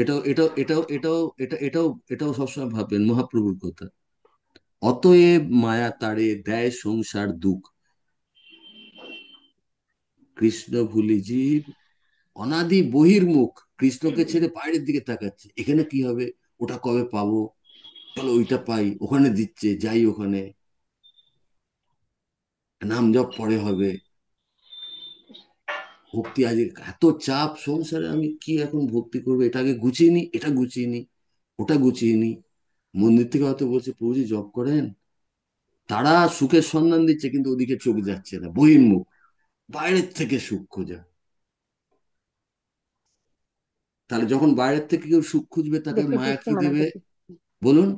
এটাও এটাও এটাও এটাও এটা এটাও এটাও সবসময় ভাববেন মহাপ্রভুর কথা। অতএব মায়া তারে দেয় সংসার দুঃখ। কৃষ্ণ ভুলি জীব অনাদি বহির্মুখ, কৃষ্ণকে ছেড়ে বাইরের দিকে তাকাচ্ছে। এখানে কি হবে, ওটা কবে পাবো, চলো ওইটা পাই, ওখানে দিচ্ছে যাই ওখানে, নাম জপ পরে হবে, ভক্তি আজকে এত চাপ সংসারে, আমি কি এখন ভক্তি করবো, এটাকে গুছিয়ে নি, এটা গুছিয়ে নি, ওটা গুছিয়ে নি। মন্দির থেকে হয়তো বলছে প্রভুজি জপ করেন, তারা সুখের সন্ধান দিচ্ছে কিন্তু ওদিকে চোখ যাচ্ছে না, বহির্মুখ, বাইরের থেকে সুখ খোঁজা। তাহলে যখন বাইরের থেকে কেউ সুখ খুঁজবে, তাকে দেখে মায়া দেখে কি মনে দেবে? দেখি। বলুন,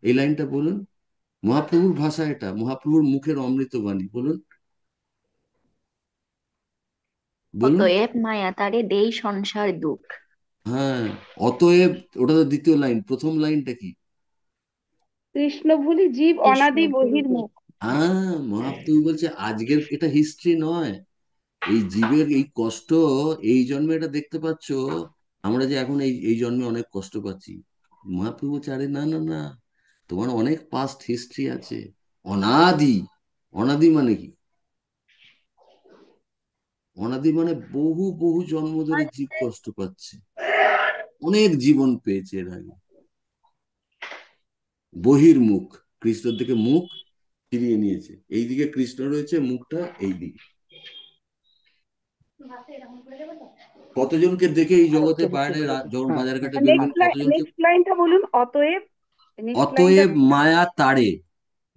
এই লাইনটা বলুন। মহাপ্রভুর ভাষা এটা, মহাপ্রভুর মুখের অমৃত বাণী। বলুন, বলুন। অতএব মায়া তারে দেই সংসার দুঃখ। হ্যাঁ, অতএব, ওটা তো দ্বিতীয় লাইন। প্রথম লাইনটা কি? কৃষ্ণ ভুলি জীব কৃষ্ণ অনাদি ভুলি জীব। বহির্মুখ। হ্যাঁ, মহাপ্রভু বলছে আজকের এটা হিস্ট্রি নয়, এই জীবের এই কষ্ট, এই জন্মে এটা দেখতে পাচ্ছ। আমরা যে এখন এই এই জন্মে অনেক কষ্ট পাচ্ছি, মহাপ্রভু বলছে আরে না না না, তোমার অনেক পাস্ট হিস্ট্রি আছে। অনাদি, অনাদি মানে কি? অনাদি মানে বহু বহু জন্ম ধরে জীব কষ্ট পাচ্ছে, অনেক জীবন পেয়েছে এর আগে। বহির্মুখ, কৃষ্ণের দিকে মুখ, ফিরিয়ে নিয়েছে। এইদিকে কৃষ্ণ রয়েছে, মুখটা এইদিকে। কতজনকে দেখে এই জগতে আচ্ছা, বুঝতে বাইরে পেরেছি। যখন হ্যাঁ, বাজার ঘাটে বেরোবেন, কতজনকে? নেক্সট লাইনটা বলুন, অতএব। নেক্সট লাইনটা অতএব মায়া তাড়ে।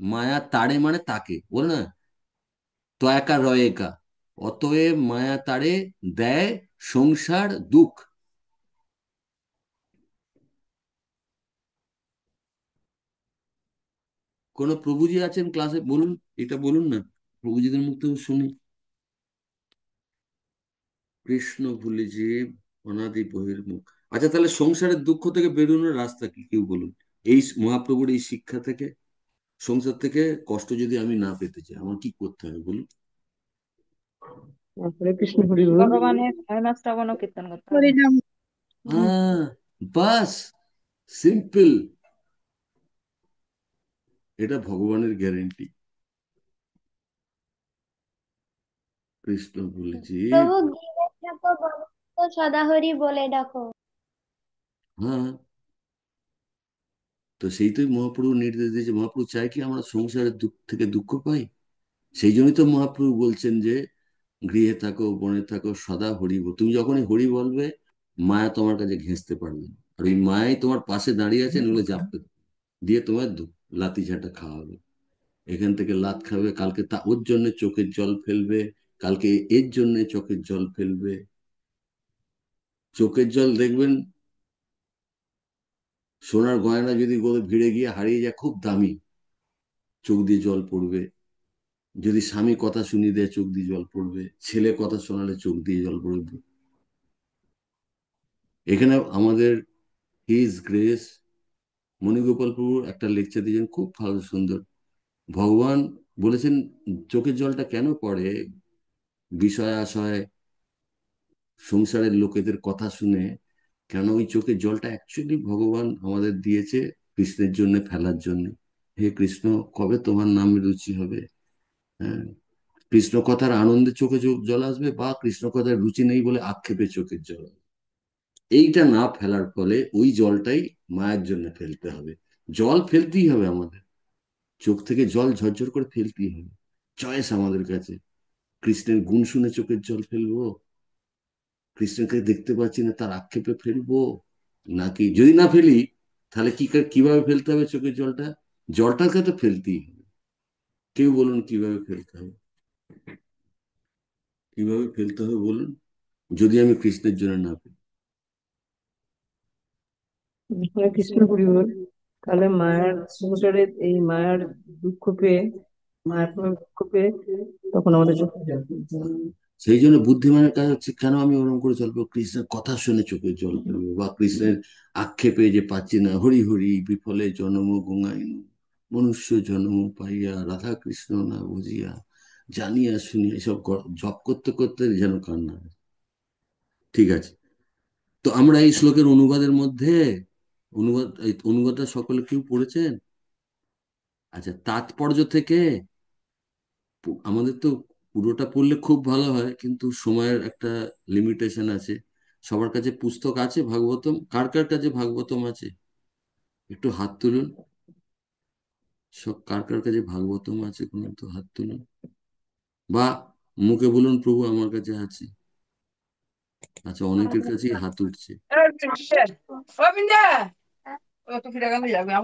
মায়া তাড়ে মানে তাকে বলে না, তয়াকা রয়েকা। অতএব মায়া তাড়ে, দেয় সংসার দুঃখ। কোন প্রভুজি আছেন ক্লাসে? বলুন, এটা বলুন না, প্রভুজিদের মুখ থেকে শুনি। কৃষ্ণ ভুলে যে অনাদি বহির্মুখ। আচ্ছা, তাহলে সংসারের দুঃখ থেকে বেরোনোর রাস্তা কি, কেউ বলুন। এই মহাপ্রভুর এই শিক্ষা থেকে, সংসার থেকে কষ্ট যদি আমি না পেতে চাই, আমার কি করতে হবে বলুন? হরে কৃষ্ণ, হরি বল। ভগবানের মহিমা শ্রবণ ও কীর্তন করতে হবে। হরিনাম। হ্যাঁ, বাস, সিম্পল। এটা ভগবানের গ্যারেন্টি। কৃষ্ণ বলেছি। প্রভু গৃহে থাকো, গণেশ সদাহরি বলে ডাকো। হ্যাঁ, তো সেই তো মহাপ্রভু নির্দেশ দিয়েছে। মহাপ্রভু চায় কি আমরা সংসারের দুঃখ থেকে দুঃখ পাই। সেই জন্যই তো মহাপ্রভু বলছেন যে গৃহে থাকো, বনে থাকো, সদা হরি বল। তুমি যখনই হরি বলবে, মায়া তোমার কাছে ঘেঁষতে পারবে না। আর ওই মায়াই তোমার পাশে দাঁড়িয়ে আছে, নইলে জাপতে দিয়ে তোমার লাথি ঝাঁটা খাওয়াবে। এখান থেকে লাত খাবে, কালকে তা ওর জন্য চোখের জল ফেলবে, কালকে এর জন্য চোখের জল ফেলবে। চোখের জল দেখবেন, সোনার গয়না যদি ভিড়ে গিয়ে হারিয়ে যায়, খুব দামি, চোখ দিয়ে জল পড়বে। যদি স্বামী কথা শুনিয়ে দেয়, চোখ দিয়ে জল পড়বে। ছেলে কথা শোনালে চোখ দিয়ে জল পড়বে। এখানে আমাদের হিজ গ্রেস মণিগোপাল প্রভুর একটা লেকচার দিয়েছেন, খুব ভালো সুন্দর। ভগবান বলেছেন চোখের জলটা কেন পড়ে, বিষয় আশয় সংসারের লোকেদের কথা শুনে। কেন ওই চোখের জলটা অ্যাকচুয়ালি ভগবান আমাদের দিয়েছে কৃষ্ণের জন্য, ফেলার জন্য। হে কৃষ্ণ, কবে তোমার নামে রুচি হবে? হ্যাঁ, কৃষ্ণ কথার আনন্দে চোখে জল আসবে, বা কৃষ্ণ কথার রুচি নেই বলে আক্ষেপে চোখের জল আসবে। এইটা না ফেলার ফলে ওই জলটাই মায়ের জন্য ফেলতে হবে। জল ফেলতেই হবে আমাদের, চোখ থেকে জল ঝরঝর করে ফেলতেই হবে। চয়েস আমাদের কাছে। কৃষ্ণের গুণ শুনে চোখের জল ফেলবো, কৃষ্ণকে দেখতে পাচ্ছি না তার আক্ষেপে ফেলবো, নাকি যদি না ফেলি তাহলে কিভাবে ফেলতে হবে চোখের জলটা? জলটাকে তো ফেলতেই হবে। কেউ বলুন কিভাবে ফেলতে হবে, কিভাবে ফেলতে হবে বলুন, যদি আমি কৃষ্ণের জন্য না ফেলি। হরে কৃষ্ণ, হরি বল। তাহলে মায়ের সংসারের এই মায়ের দুঃখ পেয়ে, মায়ের প্রভাবে দুঃখ পেয়ে তখন আমাদের চোখে জল ফেলতে হবে। সেই জন্য বুদ্ধিমানের কাজ হচ্ছে, কেন আমি ওরকম করে চলবো, কৃষ্ণের কথা শুনে চোখের জল ফেলবো, বা কৃষ্ণের আক্ষেপে যে পাচ্ছি না, হরি হরি বিফলে জনম গঙ্গাইন, মনুষ্য জন্ম পাইয়া রাধা কৃষ্ণ না বুঝিয়া, জানিয়া শুনিয়া, এসব জপ করতে করতে যেন কান্না হয়। ঠিক আছে, তো আমরা এই শ্লোকের অনুবাদের মধ্যে, এই অনুবাদটা সকলে কেউ পড়েছেন? আচ্ছা, তাৎপর্য থেকে আমাদের তো পুরোটা পড়লে খুব ভালো হয়, কিন্তু সময়ের একটা লিমিটেশন আছে। সবার কাছে পুস্তক আছে ভাগবতম? কার কার কাছে ভাগবতম আছে? একটু হাত তুলুন। সব কার কার কাছে ভাগবতম আছে, কোন তো হাত তুলুন, বা মুখে বলুন প্রভু আমার কাছে আছে। আচ্ছা, অনেকের কাছেই হাত উঠছে।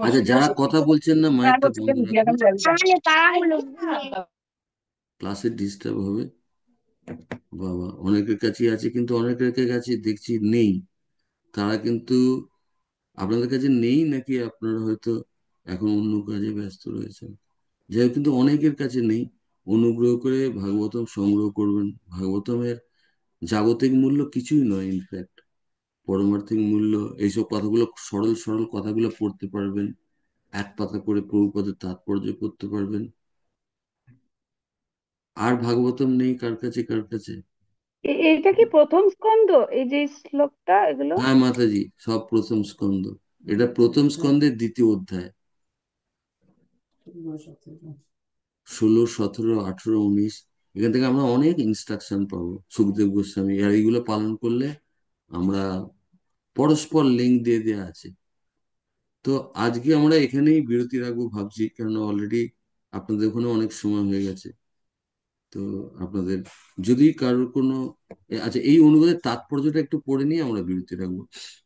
আচ্ছা, যারা কথা বলছেন না, মাইকটা বন্ধ রাখুন, ক্লাসে ডিস্টার্ব হবে। বাবা, অনেকের কাছেই আছে, কিন্তু অনেকের কাছে দেখছি নেই। তারা কিন্তু, আপনাদের কাছে নেই নাকি আপনারা হয়তো এখন অন্য কাজে ব্যস্ত রয়েছেন, যাই হোক, কিন্তু অনেকের কাছে নেই। অনুগ্রহ করে ভাগবতম সংগ্রহ করবেন। ভাগবতমের জাগতিক মূল্য কিছুই নয়, ইনফ্যাক্ট পরমার্থিক মূল্য। এইসব কথাগুলো, সরল সরল কথাগুলো পড়তে পারবেন, এক পাতা করে প্রভুপদের তাৎপর্য পড়তে পারবেন। আর ভাগবতম নেই কার কাছে, কার কাছে? এটা কি প্রথম স্কন্ধ, এই যে শ্লোকটা, এগুলো? হ্যাঁ মাতাজি, সব প্রথম স্কন্ধ। এটা প্রথম স্কন্ধের দ্বিতীয় অধ্যায়। 16, 17, 18, 19, এখান থেকে আমরা অনেক ইনস্ট্রাকশন পাবো সুখদেব গোস্বামী। আর এইগুলো পালন করলে আমরা, পরস্পর লিঙ্ক দিয়ে দেওয়া আছে। তো আজকে আমরা এখানেই বিরতি রাখবো ভাবছি, কারণ অলরেডি আপনাদের ওখানে অনেক সময় হয়ে গেছে, তো আপনাদের যদি কারোর কোনো আচ্ছা, এই অনুবাদের তাৎপর্যটা একটু পড়ে নিয়ে আমরা বিরতি রাখবো।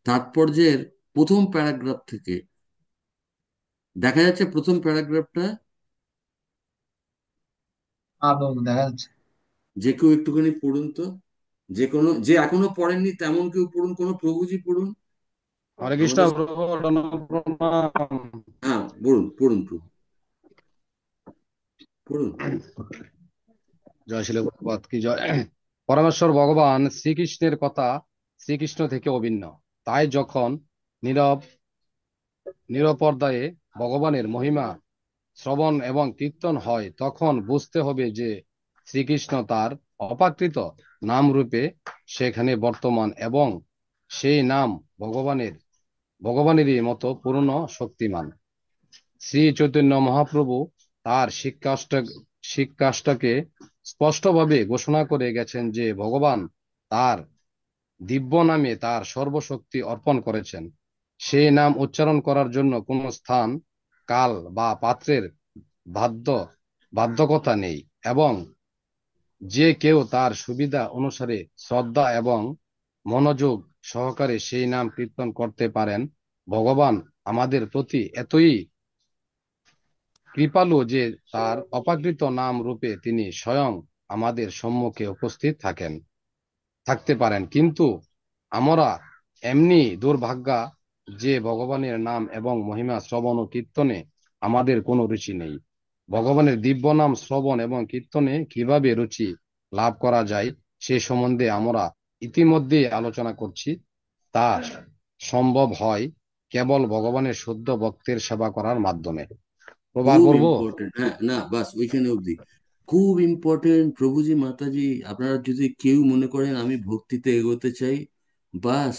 তাৎপর্যের প্রথম প্যারাগ্রাফ থেকে দেখা যাচ্ছে, প্রথম প্যারাগ্রাফটা হ্যাঁ বাবু, দেখা যাচ্ছে। যে কেউ একটুখানি পড়ুন তো, যে কোনো, যে এখনো পড়েননি তেমন কেউ পড়ুন, কোনো প্রভুজি পড়ুন হরে কৃষ্ণ আমাদের। প্রভু, প্রণাম। হ্যাঁ, পড়ুন পড়ুন প্রভু, পড়ুন। জয় শিল প্রভুপাদ কি জয়। পরমেশ্বর ভগবান শ্রীকৃষ্ণের কথা শ্রীকৃষ্ণ থেকে অভিন্ন। তাই যখন নীরব নিরপর্দায়ে ভগবানের মহিমা শ্রবণ এবং কীর্তন হয়, তখন বুঝতে হবে যে শ্রীকৃষ্ণ তার অপ্রাকৃত নাম রূপে সেখানে বর্তমান এবং সেই নাম ভগবানেরই মতো পূর্ণ শক্তিমান। শ্রী চৈতন্য মহাপ্রভু তার শিক্ষাষ্টকে স্পষ্টভাবে ঘোষণা করে গেছেন যে ভগবান তার দিব্য নামে তার সর্বশক্তি অর্পণ করেছেন। সেই নাম উচ্চারণ করার জন্য কোনো স্থান, কাল বা পাত্রের বাধ্য বাধ্যকতা নেই, এবং যে কেউ তার সুবিধা অনুসারে শ্রদ্ধা এবং মনোযোগ সহকারে সেই নাম কীর্তন করতে পারেন। ভগবান আমাদের প্রতি এতই কৃপালু যে তার অপ্রাকৃত নাম রূপে তিনি স্বয়ং আমাদের সম্মুখে উপস্থিত থাকতে পারেন, কিন্তু আমরা এমনি দুর্ভাগ্যা যে ভগবানের নাম এবং মহিমা শ্রবণ ও কীর্তনে আমাদের কোনো রুচি নেই। ভগবানের দিব্য নাম শ্রবণ এবং কীর্তনে কিভাবে রুচি লাভ করা যায় সে সম্বন্ধে আমরা ইতিমধ্যে আলোচনা করছি। তা সম্ভব হয় কেবল ভগবানের শুদ্ধ ভক্তের সেবা করার মাধ্যমে। প্রবার খুব পড়বো। ইম্পর্টেন্ট, হ্যাঁ, না বাস ওইখানে অবধি। খুব ইম্পর্টেন্ট প্রভুজি মাতাজি, আপনারা যদি কেউ মনে করেন আমি ভক্তিতে এগোতে চাই, বাস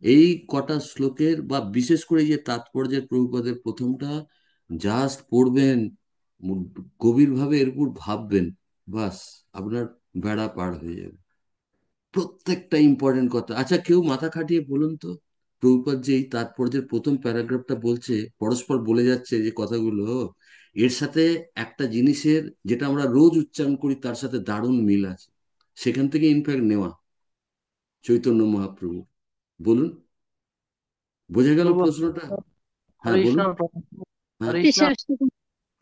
এই কটা শ্লোকের বা বিশেষ করে এই যে তাৎপর্যের প্রভুপাদের প্রথমটা জাস্ট পড়বেন, গভীরভাবে এর উপর ভাববেন, বাস আপনার বেড়া পার হয়ে যাবে। প্রত্যেকটা ইম্পর্টেন্ট কথা। আচ্ছা, কেউ মাথা খাটিয়ে বলুন তো, প্রভুপাদ যে এই তাৎপর্যের প্রথম প্যারাগ্রাফটা বলছে, পরস্পর বলে যাচ্ছে যে কথাগুলো, এর সাথে একটা জিনিসের যেটা আমরা রোজ উচ্চারণ করি তার সাথে দারুণ মিল আছে, সেখান থেকে ইনফ্যাক্ট নেওয়া, চৈতন্য মহাপ্রভু। বলুন, বোঝা গেল প্রভু, প্রশ্নটা? হরে হ্যাঁ কৃষ্ণ বলুন। প্রভু, হ্যাঁ হরে কৃষ্ণ। কৃষ্ণ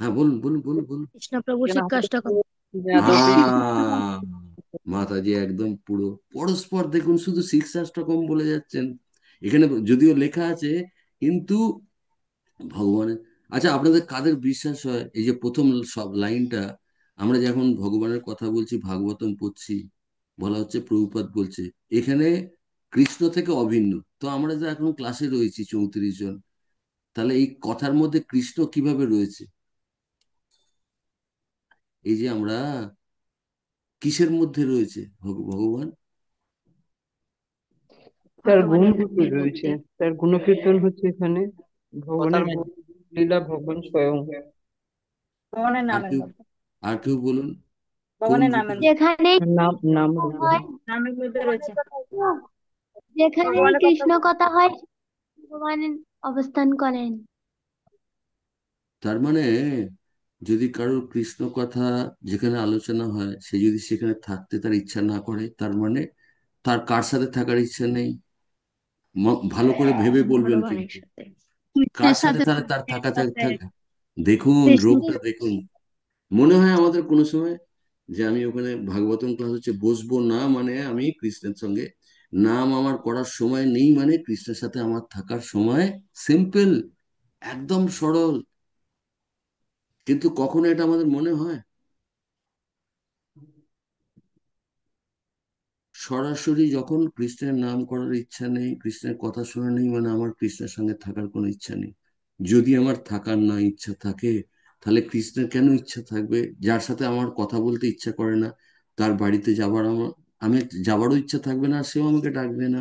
হ্যাঁ, বলুন বলুন বলুন বলুন। কৃষ্ণপ্রভু কেন শিক্ষাষ্টকম। এত মাতাজি একদম পুরো পরস্পর দেখুন, শুধু শিক্ষাষ্টকম বলে যাচ্ছেন, এখানে যদিও লেখা আছে কিন্তু ভগবানের। আচ্ছা, আপনাদের কাদের বিশ্বাস হয় এই যে প্রথম সব লাইনটা, আমরা যখন ভগবানের কথা বলছি, ভাগবতম পড়ছি, বলা হচ্ছে প্রভুপাদ বলছে এখানে কৃষ্ণ থেকে অভিন্ন। তো আমরা যে এখন ক্লাসে রয়েছি 34 জন, তাহলে এই কথার মধ্যে কৃষ্ণ কিভাবে রয়েছে? এই যে আমরা কিসের মধ্যে রয়েছে ভগবান? তার ভগবানের গুণগুলো নামের রয়েছে, মধ্যে। তার গুণকীর্তন হচ্ছে এখানে কথার ভগবানের গুণ মধ্যে, লীলা, ভগবান স্বয়ং। ভগবানের আর নামের কেউ, মধ্যে, আর কেউ বলুন কোন ভগবানের রূপে? নামের মধ্যে, যেখানে নাম নাম কথা রূপে। হয়, নামের মধ্যে রয়েছে। যেখানে ভগবানের কথা। কৃষ্ণ কথা হয় ভগবান অবস্থান করেন। তার মানে যদি কারোর কৃষ্ণ কথা যেখানে আলোচনা হয়, সে যদি সেখানে থাকতে তার ইচ্ছা না করে, তার মানে তার কার সাথে থাকার ইচ্ছা নেই? ভালো করে ভেবে বলবেন ভগবানের কিন্তু, সাথে। কার কৃষ্ণের সাথে সাথে তার তার থাকা সাথে থাকা। দেখুন কৃষ্ণ। রোগটা দেখুন। মনে হয় আমাদের কোনো সময় যে আমি ওখানে ভাগবতম ক্লাস হচ্ছে বসবো না, মানে আমি কৃষ্ণের সঙ্গে নাম আমার করার সময় নেই, মানে কৃষ্ণের সাথে আমার থাকার সময়। সিম্পল, একদম সরল, কিন্তু কখনো এটা আমাদের মনে হয়? সরাসরি যখন কৃষ্ণের নাম করার ইচ্ছা নেই, কৃষ্ণের কথা শোনা নেই, মানে আমার কৃষ্ণের সঙ্গে থাকার কোনো ইচ্ছা নেই। যদি আমার থাকার না ইচ্ছা থাকে, তাহলে কৃষ্ণের কেন ইচ্ছা থাকবে? যার সাথে আমার কথা বলতে ইচ্ছা করে না, তার বাড়িতে যাবার আমি যাবারও ইচ্ছা থাকবে না, সেও আমাকে ডাকবে না।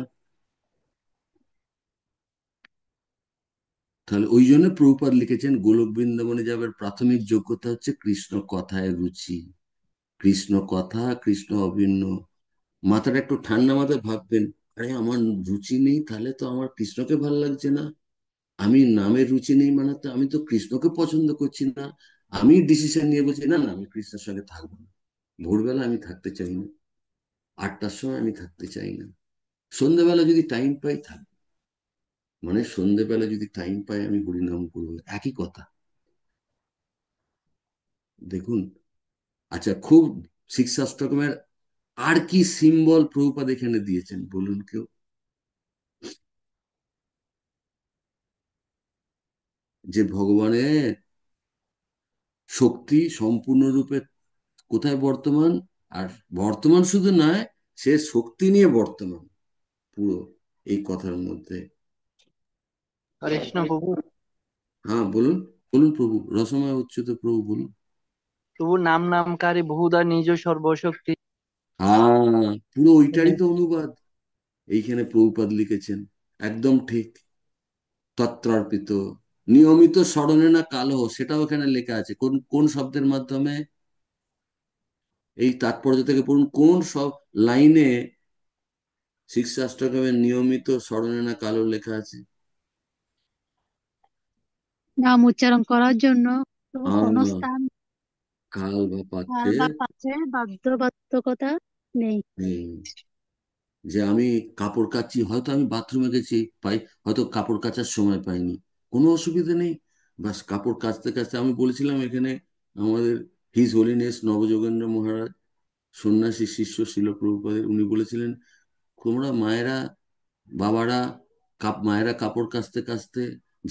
তাহলে ওই জন্য প্রভুপাদ লিখেছেন গোলক বৃন্দাবনে যাবার প্রাথমিক যোগ্যতা হচ্ছে কৃষ্ণ কথায় রুচি। কৃষ্ণ কথা, কৃষ্ণ অভিন্ন। মাথাটা একটু ঠান্ডা মাথায় ভাববেন, আরে আমার রুচি নেই, তাহলে তো আমার কৃষ্ণকে ভালো লাগছে না। আমি নামের রুচি নেই মানে তো আমি তো কৃষ্ণকে পছন্দ করছি না। আমি ডিসিশন নিয়ে বলছি না না আমি কৃষ্ণের সঙ্গে থাকবো না, ভোরবেলা আমি থাকতে চাই না, 8টার সময় আমি থাকতে চাই না, সন্ধ্যেবেলা যদি টাইম পাই থাকবো, মানে সন্ধ্যেবেলা যদি টাইম পাই আমি হরিনাম করবো, একই কথা। দেখুন, আচ্ছা খুব শিক্ষাষ্টকমের আর কি সিম্বল প্রভুপাদ এখানে দিয়েছেন বলুন কেউ? যে ভগবানের শক্তি সম্পূর্ণরূপে কোথায় বর্তমান, আর বর্তমান শুধু নয়, সে শক্তি নিয়ে বর্তমান পুরো এই কথার মধ্যে। হরে কৃষ্ণ প্রভু। হ্যাঁ বলুন, বলুন প্রভু, রসময় উচ্চত প্রভু বলুন। প্রভু নাম নামকারী বহুদা নিজ সর্বশক্তি। হ্যাঁ, পুরো ওইটারই তো অনুবাদ এইখানে প্রভুপাদ লিখেছেন, একদম ঠিক। তত্রার্পিত নিয়মিত স্মরণে না কালো, সেটাও এখানে লেখা আছে। কোন কোন শব্দের মাধ্যমে? এই তাৎপর্য থেকে পড়ুন, কোন সব লাইনে শিক্ষাষ্টকের নিয়মিত স্মরণে না কালো লেখা আছে? নাম উচ্চারণ করার জন্য কোনো আহ স্থান, কাল বা কাল পাত্রে বা পাত্রে বাধ্যবাধকতা নেই। নেই। যে আমি কাপড় কাচ্ছি, হয়তো আমি বাথরুমে গেছি, হয়তো কাপড় কাচার সময় পাইনি, কোনো অসুবিধা নেই। বাস কাপড় কাচতে কাচতে, আমি বলেছিলাম এখানে আমাদের হিজ হোলিনেস নবযোগেন্দ্র মহারাজ সন্ন্যাসী শিষ্য শিল প্রভুপাদের, উনি বলেছিলেন তোমরা মায়েরা, বাবারা, মায়েরা কাপড় কাচতে কাচতে,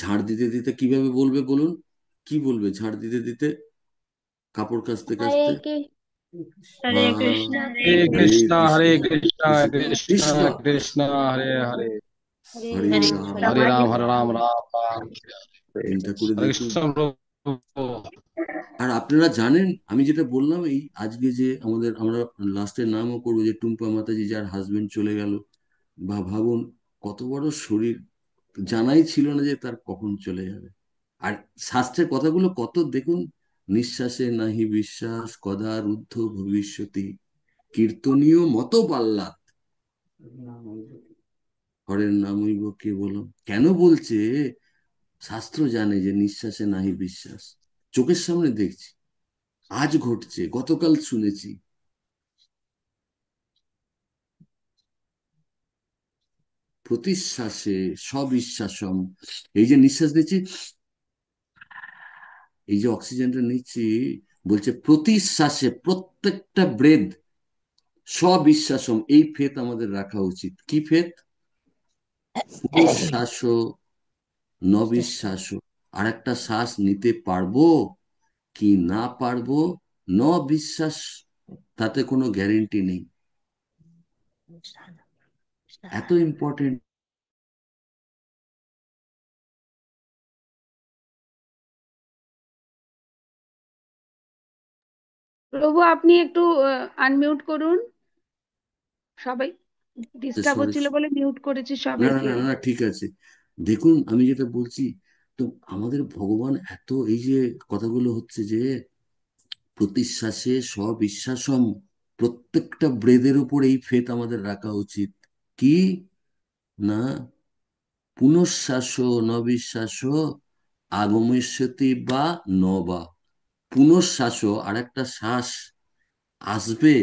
ঝাড় দিতে দিতে কিভাবে বলবে বলুন? কি বলবে ঝাড় দিতে দিতে, কাপড় কাচতে হরে কাচতে? হরে কৃষ্ণ হ্যাঁ, হরে হরে হরে কৃষ্ণ কৃষ্ণ হরে কৃষ্ণ কৃষ্ণ কৃষ্ণ কৃষ্ণ কৃষ্ণ কৃষ্ণ হরে হরে, হরে হরে রাম রাম হরে রাম রাম হরে রাম রাম রাম। চিন্তা করে হরে দেখুন। কৃষ্ণ প্রভু। আর আপনারা জানেন আমি যেটা বললাম, এই আজকে যে আমরা লাস্টের নামও করবো যে টুম্পা মাতাজি, যার হাজবেন্ড চলে গেল, বা ভাবুন কত বড় শরীর, জানাই ছিল না যে তার কখন চলে যাবে। আর শাস্ত্রের কথাগুলো কত দেখুন, নিঃশ্বাসে নাহি বিশ্বাস কদা রুদ্ধ ভবিষ্যতি, কীর্তনীয় মত পাল্লা, হরের নামই কে বলো, কেন বলছে? শাস্ত্র জানে যে নিঃশ্বাসে নাহি বিশ্বাস, চোখের সামনে দেখছি, আজ ঘটছে, গতকাল শুনেছি। প্রতিশ্বাসে সবিশ্বাসম, এই যে নিঃশ্বাস নিচ্ছি, এই যে অক্সিজেনটা নিচ্ছি, বলছে প্রতিশ্বাসে, প্রত্যেকটা ব্রেথ, সবিশ্বাসম, এই ফেথ আমাদের রাখা উচিত। কি ফেথ? পুনঃশ্বাস নবিশ্বাস, আর একটা শ্বাস নিতে পারবো কি না পারবো, ন বিশ্বাস, তাতে কোনো গ্যারেন্টি নেই। এত ইম্পর্টেন্ট। প্রভু আপনি একটু আনমিউট করুন, সবাই ডিস্টার্ব সরি, হচ্ছিল বলে মিউট করেছি না না সবাইকে। না না, ঠিক আছে। দেখুন আমি যেটা বলছি, তো আমাদের ভগবান এত, এই যে কথাগুলো হচ্ছে যে প্রতিশ্বাসে সবিশ্বাসম, প্রত্যেকটা ব্রেদের উপর এই ফেথ আমাদের রাখা উচিত। কি না, পুনঃশ্বাস নবিশ্বাস আগমিষ্যতি বা নবা, পুনঃশ্বাস, আর একটা শ্বাস আসবে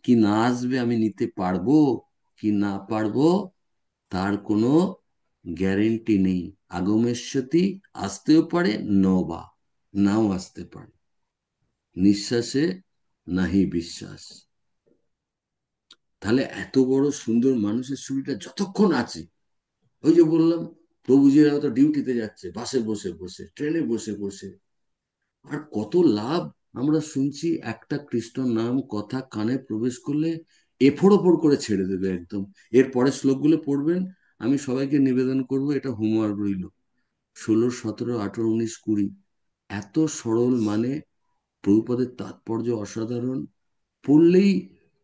কি না আসবে, আমি নিতে পারবো কি না পারবো, তার কোনো গ্যারেন্টি নেই। আগমেশ্বতী আসতেও পারে, নবা নাও আসতে পারে। নিঃশ্বাসে নাহি বিশ্বাস। তাহলে এত বড় সুন্দর মানুষের শরীরটা যতক্ষণ আছে, ওই যে বললাম প্রভুজিরা তো ডিউটিতে যাচ্ছে বাসে বসে বসে, ট্রেনে বসে বসে, আর কত লাভ আমরা শুনছি। একটা কৃষ্ণ নাম কথা কানে প্রবেশ করলে এফোড় ওপর করে ছেড়ে দেবে একদম। এর পরের শ্লোকগুলো পড়বেন, আমি সবাইকে নিবেদন করব, এটা হোমওয়ার্ক রইল। 16, 17, 18, 19, 20, এত সরল, মানে প্রভুপদের তাৎপর্য অসাধারণ, পড়লেই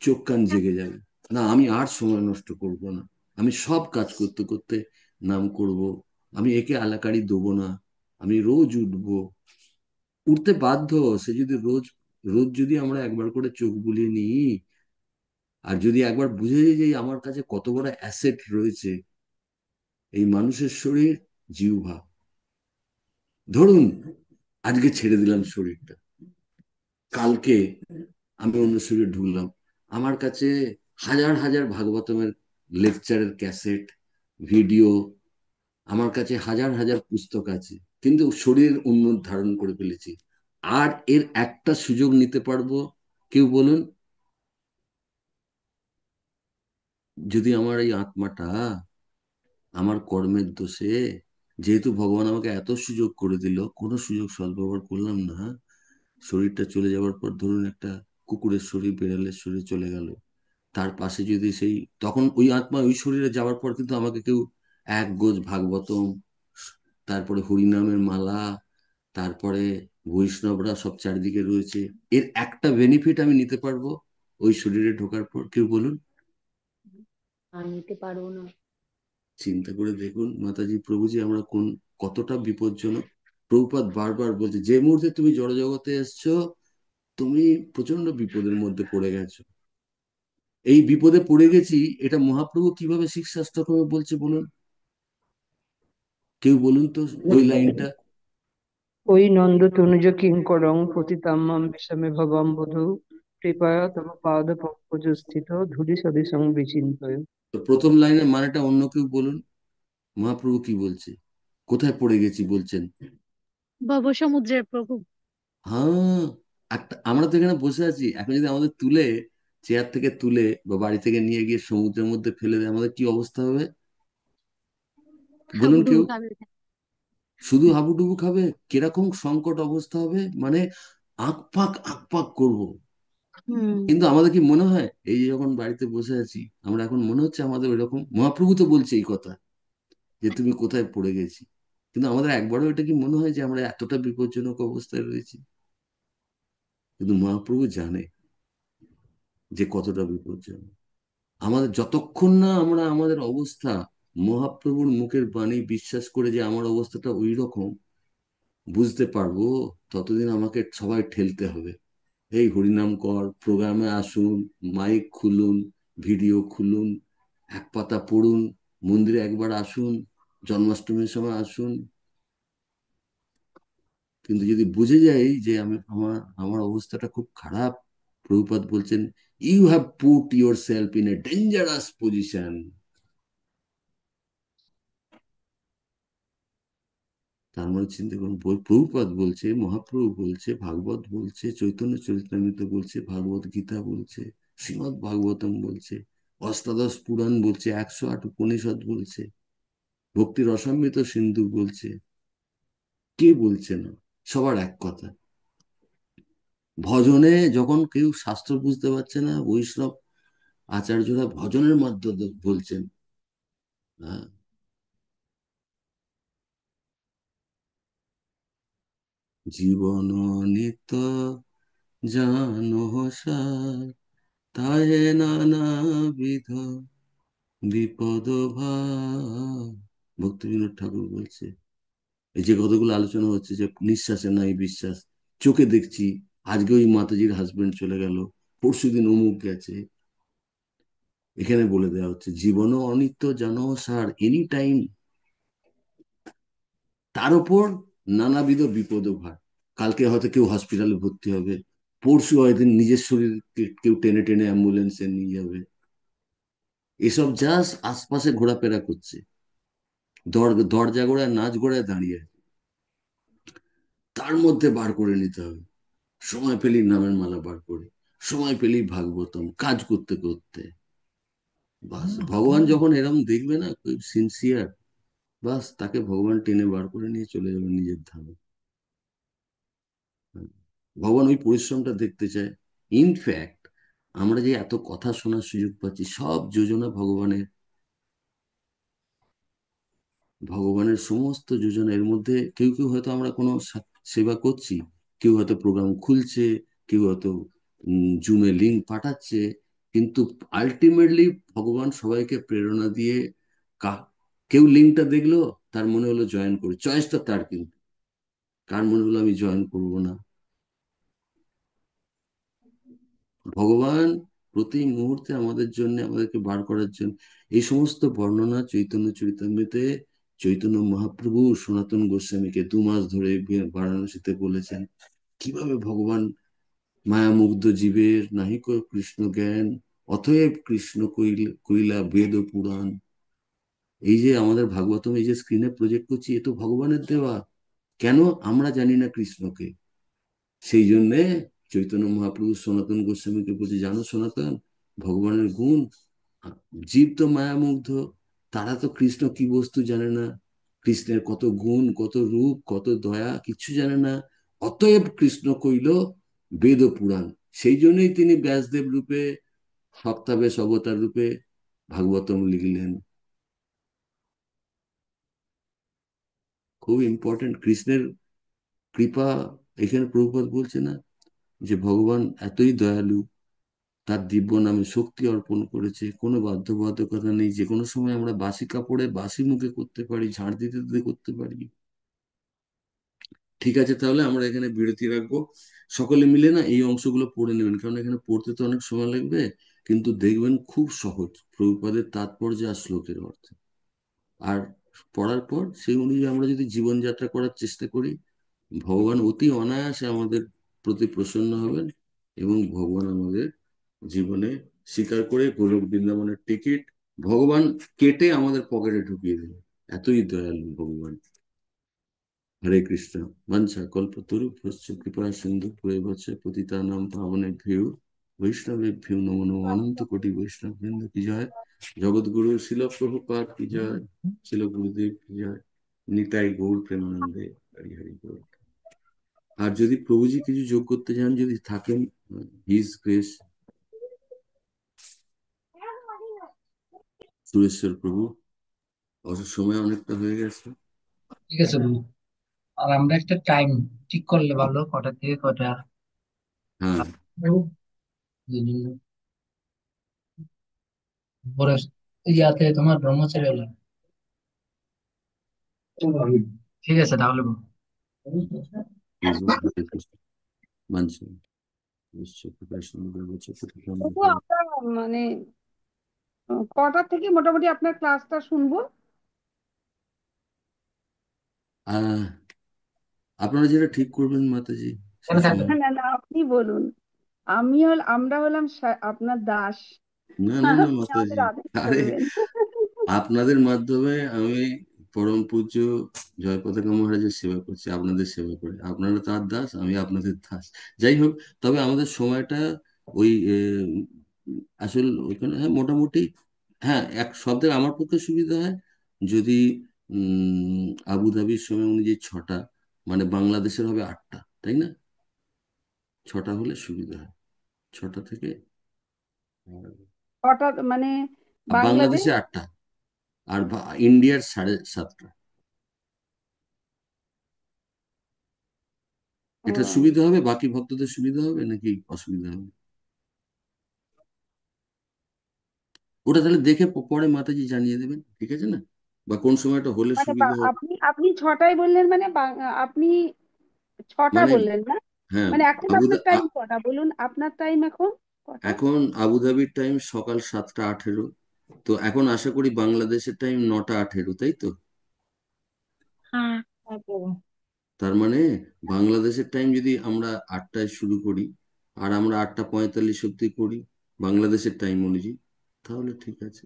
চোখ কান জেগে যাবে। না আমি আর সময় নষ্ট করব না, আমি সব কাজ করতে করতে নাম করব, আমি একে আলাকারি দেবো না, আমি রোজ উঠবো, উঠতে বাধ্য। সে যদি রোজ রোজ যদি আমরা একবার করে চোখ বুলিয়ে নিই, আর যদি একবার বুঝে যাই যে আমার কাছে কত বড় অ্যাসেট রয়েছে, এই মানুষের শরীর, জিহ্বা, ধরুন আজকে ছেড়ে দিলাম শরীরটা, কালকে আমি অন্য শরীরে ঢুকলাম। আমার কাছে হাজার হাজার ভাগবতমের লেকচারের ক্যাসেট, ভিডিও, আমার কাছে হাজার হাজার পুস্তক আছে, কিন্তু শরীর উন্নত ধারণ করে ফেলেছি। আর এর একটা সুযোগ নিতে পারবো, কেউ বলুন? যদি আমার এই আত্মাটা আমার কর্মের দোষে, যেহেতু ভগবান আমাকে এত সুযোগ করে দিল, কোনো সুযোগ সদ্ব্যবহার করলাম না, শরীরটা চলে যাওয়ার পর ধরুন একটা কুকুরের শরীর, বেড়ালের শরীর চলে গেল, তার পাশে যদি সেই, তখন ওই আত্মা ওই শরীরে যাওয়ার পর কিন্তু আমাকে কেউ এক গোজ ভাগবতম, তারপরে হরিনামের মালা, তারপরে বৈষ্ণবরা সব চারিদিকে রয়েছে, এর একটা বেনিফিট আমি নিতে পারবো ওই শরীরে ঢোকার পর, কেউ বলুন? আর নিতে পারবো না। চিন্তা করে দেখুন মাতাজি, প্রভুজি, আমরা কতটা বিপজ্জনক। প্রভুপাদ বারবার বলছে, যে মুহূর্তে তুমি জড়জগতে এসছো, তুমি প্রচন্ড বিপদের মধ্যে পড়ে গেছো। এই বিপদে পড়ে গেছি, এটা মহাপ্রভু কিভাবে শিক্ষাষ্টকমে বলছে বলুন? কেউ বলুন তো ওই লাইনটা। ওই নন্দ তনুজ কিঙ্করং পতিতাম্মাম বিষমে ভবম বধূ কৃপয়া তব পাদ পঙ্কজ স্থিত ধূলি সদৃশং বিচিন্তয়। তো প্রথম লাইনের মানেটা অন্য কেউ বলুন, মহাপ্রভু কি বলছে, কোথায় পড়ে গেছি বলছেন? ভবসমুদ্রের প্রভু। হ্যাঁ, একটা আমরা তো এখানে বসে আছি, এখন যদি আমাদের তুলে, চেয়ার থেকে তুলে বা বাড়ি থেকে নিয়ে গিয়ে সমুদ্রের মধ্যে ফেলে দেয়, আমাদের কি অবস্থা হবে বলুন কেউ? হাবুডুবু খাবে। শুধু হাবুডুবু খাবে? কিরকম সংকট অবস্থা হবে, মানে আঁক পাক করবো। হুম। কিন্তু আমাদের কি মনে হয়, এই যে যখন বাড়িতে বসে আছি, আমরা এখন মনে হচ্ছে আমাদের ওইরকম? মহাপ্রভু তো বলছে এই কথা, যে তুমি কোথায় পড়ে গেছি, কিন্তু আমাদের একবারও এটা কি মনে হয় যে আমরা এতটা বিপজ্জনক অবস্থায় রয়েছি? কিন্তু মহাপ্রভু জানে যে কতটা বিপজ্জনক। আমাদের যতক্ষণ না আমরা আমাদের অবস্থা মহাপ্রভুর মুখের বাণী বিশ্বাস করে যে আমার অবস্থাটা ওই রকম বুঝতে পারবো, ততদিন আমাকে সবাই ঠেলতে হবে, এই হরিনাম কর, প্রোগ্রামে আসুন, মাইক খুলুন, ভিডিও খুলুন, এক পাতা পড়ুন, মন্দিরে একবার আসুন, জন্মাষ্টমীর সময় আসুন। কিন্তু যদি বুঝে যাই যে আমি আমার আমার অবস্থাটা খুব খারাপ, প্রভুপাদ বলছেন, you have put yourself in a dangerous position. তার মানে চিন্তা করুন, প্রভুপাদ বলছে, মহাপ্রভু বলছে, ভাগবত বলছে, চৈতন্য চরিতামৃত বলছে, ভাগবত গীতা বলছে, শ্রীমদ ভাগবতম বলছে, অষ্টাদশ পুরাণ বলছে, 108 উপনিষদ বলছে, ভক্তি রসামৃত সিন্ধু বলছে। কে বলছে না? সবার এক কথা, ভজনে যখন কেউ শাস্ত্র বুঝতে পারছে না, বৈষ্ণব আচার্যরা ভজনের মাধ্যমে বলছেন। হ্যাঁ, জীবন নিত্য জানো সার, তাহে নানাবিধ বিপদ ভার। ভক্তিবিনোদ ঠাকুর বলছে, এই যে কতগুলো আলোচনা হচ্ছে, যে নিঃশ্বাসে নাই বিশ্বাস, চোখে দেখছি, আজকে ওই মাতাজির হাজবেন্ড চলে গেল, পরশুদিন অমুক গেছে, এখানে বলে দেওয়া হচ্ছে জীবন অনিত্য জানো সার, এনি টাইম। তার উপর নানাবিধ বিপদ ভার, কালকে হয়তো কেউ হসপিটালে ভর্তি হবে, পরশু হয়তো নিজের শরীর কেউ টেনে টেনে অ্যাম্বুলেন্সে নিয়ে যাবে, এসব জাস্ট আশপাশে ঘোরাফেরা করছে, দরজা গোড়ায় নাচ গোড়ায় দাঁড়িয়ে আছে। তার মধ্যে বার করে নিতে হবে, সময় পেলি নামের মালা বার করে, সময় পেলি ভাগবতম কাজ করতে করতে, বাস ভগবান যখন এরকম দেখবে না, খুব সিনসিয়ার, বাস তাকে ভগবান টেনে বার করে নিয়ে চলে যাবে নিজের ধামে। ভগবান ওই পরিশ্রমটা দেখতে চায়। ইনফ্যাক্ট আমরা যে এত কথা শোনার সুযোগ পাচ্ছি, সব যোজনা ভগবানের, ভগবানের সমস্ত যোজনা। এর মধ্যে কেউ কেউ হয়তো আমরা কোনো সেবা করছি, কেউ হয়তো প্রোগ্রাম খুলছে, কেউ হয়তো জুমে লিঙ্ক পাঠাচ্ছে, কিন্তু আলটিমেটলি ভগবান সবাইকে প্রেরণা দিয়ে, কা- কেউ লিঙ্কটা দেখলো, তার মনে হলো জয়েন করি, চয়েসটা তার, কিন্তু কার মনে হলো আমি জয়েন করব না? ভগবান প্রতি মুহূর্তে আমাদের জন্য, আমাদেরকে বার করার জন্য এই সমস্ত বর্ণনা চৈতন্য চরিতামৃতে চৈতন্য মহাপ্রভু সনাতন গোস্বামীকে 2 মাস ধরে বারাণসীতে বলেছেন কিভাবে ভগবান মায়ামুগ্ধ জীবের নাহিক কৃষ্ণ জ্ঞান, অতএব কৃষ্ণ কইলা বেদ ও পুরাণ। এই যে আমাদের ভাগবতম এই যে স্ক্রিনে প্রজেক্ট করছি, এ তো ভগবানের দেওয়া। কেন আমরা জানি না কৃষ্ণকে? সেই জন্যে চৈতন্য মহাপ্রভু সনাতন গোস্বামীকে বলছে, জানো সনাতন, ভগবানের গুণ, জীব তো মায়ামুগ্ধ, তারা তো কৃষ্ণ কি বস্তু জানে না, কৃষ্ণের কত গুণ, কত রূপ, কত দয়া, কিচ্ছু জানে না। অতএব কৃষ্ণ কইল বেদ ও পুরাণ। সেই জন্যই তিনি ব্যাসদেব রূপে, সপ্তাবেশ অবতার রূপে ভাগবতম লিখলেন। খুব ইম্পর্টেন্ট কৃষ্ণের কৃপা। এখানে প্রভুপাদ বলছে না যে ভগবান এতই দয়ালু, তার দিব্য নামে শক্তি অর্পণ করেছে, কোনো বাধ্যবাধকতা নেই, যে কোনো সময় আমরা বাসি কাপড়ে বাসি মুখে করতে পারি, ঝাড় দিতে দিতে করতে পারি। ঠিক আছে, তাহলে আমরা এখানে বিরতি রাখবো। সকলে মিলে না এই অংশগুলো পড়ে নেবেন, কারণ এখানে পড়তে তো অনেক সময় লাগবে, কিন্তু দেখবেন খুব সহজ প্রভুপাদের তাৎপর্য আর শ্লোকের অর্থ। আর পড়ার পর সেই অনুযায়ী আমরা যদি জীবনযাত্রা করার চেষ্টা করি, ভগবান অতি অনায়াসে আমাদের প্রতি প্রসন্ন হবেন, এবং ভগবান আমাদের জীবনে স্বীকার করে গোলক বৃন্দাবনের টিকিট ভগবান কেটে আমাদের পকেটে ঢুকিয়ে দেবে। এতই দয়ালু ভগবান। হরে কৃষ্ণ। বাঞ্ছা কল্পতরুভ্যশ্চ কৃপা সিন্ধু ভূয়শ্চ পতিতানাং পাবনেভ্যো বৈষ্ণবেভ্যো নমো নমঃ। অনন্ত কোটি বৈষ্ণব বৃন্দ কি জয়। জগৎগুরু শিল প্রভুপাদ কি জয়। শিল গুরুদেব কি জয়। নিতাই গৌর প্রেমানন্দে। হরি হরি বল। আর যদি প্রভুজি কিছু যোগ করতে চান, যদি থাকেন, হিজ গ্রেস, সুরেশ্বর প্রভু। অবশ্য সময় অনেকটা হয়ে গেছে। ঠিক আছে বন্ধু। আর আমরা একটা টাইম ঠিক করলে ভালো, কটা থেকে কটা। হ্যাঁ, পরে ইয়াতে তোমার ব্রহ্মচারী হলো। ঠিক আছে তাহলে বলো। please বল, হরে কৃষ্ণ। বাঞ্ছা কৃষ্ণ কৃপা সিন্ধু ভূয়শ্চ পতিতানাং তবু আমরা মানে কটা থেকে মোটামুটি আপনার ক্লাসটা শুনবো? আহ আপনারা যেটা ঠিক করবেন মাতাজি, সেই সময়। না না না, আপনি বলুন। আমরা হলাম আপনার দাস। না না না আপনি আমাদের মাতাজি, আদেশ আরে করবেন। আপনাদের মাধ্যমে আমি পরম পূজ্য জয় পতাকা মহারাজের সেবা করছি, আপনাদের সেবা করে। আপনারা তার দাস, আমি আপনাদের দাস। যাই হোক, তবে আমাদের সময়টা ওই আসল ওইখানে, হ্যাঁ মোটামুটি, হ্যাঁ এক শব্দে আমার পক্ষে সুবিধা হয় যদি আবুধাবির সময় অনুযায়ী 6টা, মানে বাংলাদেশের হবে 8টা, তাই না? 6টা হলে সুবিধা হয়, 6টা থেকে। কটা মানে আর বাংলাদেশ? বাংলাদেশে 8টা, আর ইন্ডিয়ার 7:30। এটা ও, সুবিধা হবে, বাকি ভক্তদের সুবিধা হবে নাকি অসুবিধা হবে? ওটা তাহলে দেখে পরে মাতাজি জানিয়ে দেবেন, ঠিক আছে না? বা কোন সময়টা হলে মানে সুবিধা হবে। আপনি আপনি ছটায় বললেন, মানে আপনি ছটা মানে বললেন না? হ্যাঁ, মানে এখন আপনার টাইম কটা বলুন, আপনার টাইম এখন কটা? এখন আবুধাবির টাইম সকাল 7টা 18, তো এখন আশা করি বাংলাদেশের টাইম 9টা 18, তাই তো? হ্যাঁ। তার মানে বাংলাদেশের টাইম যদি আমরা 8টায় শুরু করি, আর আমরা 8টা 45 অব্দি করি বাংলাদেশের টাইম অনুযায়ী, তাহলে ঠিক আছে,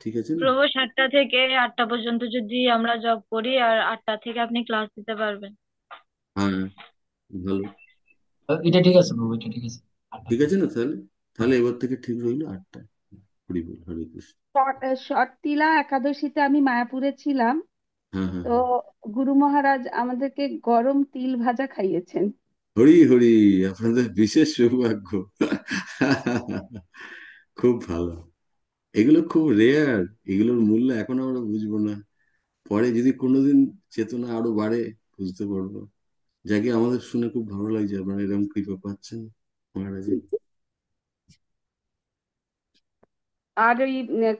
ঠিক আছে না? প্রভু 7টা থেকে 8টা পর্যন্ত যদি আমরা জব করি, আর 8টা থেকে আপনি ক্লাস দিতে পারবেন। হ্যাঁ, ভালো। এটা ঠিক আছে বাবু, এটা ঠিক আছে। ঠিক আছে না তাহলে? তাহলে এবার থেকে ঠিক রইলো 8টায়। হরি বল, হরে কৃষ্ণ। ষটতিলা একাদশীতে আমি মায়াপুরে ছিলাম। হ্যাঁ হ্যাঁ তো হ্যাঁ। গুরু মহারাজ আমাদেরকে গরম তিল ভাজা খাইয়েছেন। হরি হরি, আপনাদের বিশেষ সৌভাগ্য। খুব ভালো। এগুলো খুব রেয়ার, এগুলোর মূল্য এখন আমরা বুঝবো না, পরে যদি কোনোদিন চেতনা আরো বাড়ে বুঝতে পারবো। যাকে আমাদের শুনে খুব ভালো লাগছে, আপনারা এরকম কৃপা পাচ্ছেন মহারাজের। আর ওই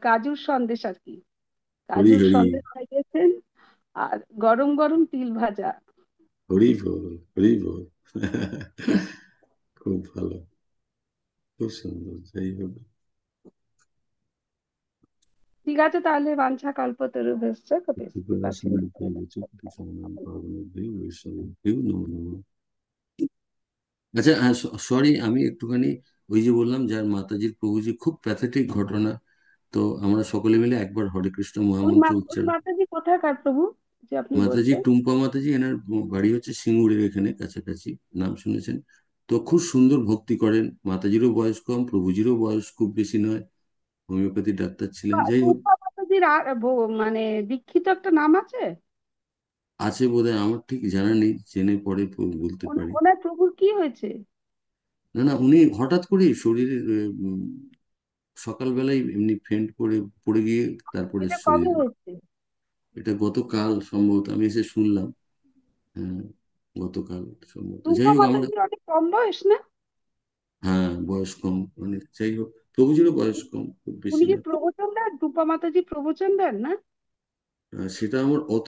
কাজুর সন্দেশ আর কি, হরি কাজুর হরি, সন্দেশ খাইয়েছেন। আর গরম গরম তিল ভাজা। হরি বল, হরি বল। খুব ভালো, খুব সুন্দর। যাই হোক, ঠিক আছে, তাহলে বাঞ্ছা কল্পতরুভ্যশ্চ কৃপা আচ্ছা, সরি, আমি একটুখানি ওই যে বললাম যার মাতাজির প্রভুজি খুব প্যাথেটিক ঘটনা, তো আমরা সকলে মিলে একবার হরে কৃষ্ণ মহামন্ত্র ওই উচ্চারণ। মাতাজি কোথাকার প্রভু যে আপনি মাতাজি বলছেন? টুম্পা মাতাজি, এনার বাড়ি হচ্ছে সিঙ্গুরের এখানে কাছাকাছি, নাম শুনেছেন তো। খুব সুন্দর ভক্তি করেন, মাতাজিরও বয়স কম, প্রভুজিরও বয়স খুব বেশি নয়, হোমিওপ্যাথি ডাক্তার ছিলেন। যাই হোক, টুম্পা মাতাজির মানে দীক্ষিত একটা নাম আছে? আছে বোধহয়, আমার ঠিক জানা নেই, জেনে পরে বলতে পারি। ওনার প্রভুর কি হয়েছে? না না, উনি হঠাৎ করেই শরীরের সকালবেলায় এমনি ফেন্ট করে পড়ে গিয়ে তারপরে এটা কবে শরীর, হয়েছে? এটা গতকাল সম্ভবত আমি এসে শুনলাম। হ্যাঁ, গতকাল সম্ভবত। যাই টুম্পা হোক, আমরা, মাতাজির অনেক কম বয়স না? হ্যাঁ বয়স কম, মানে যাই হোক, প্রভুজিরও বয়স কম, খুব উনি বেশি কি না। প্রবচন দেন? টুম্পা মাতাজি প্রবচন দেন না? সেটা আমার অত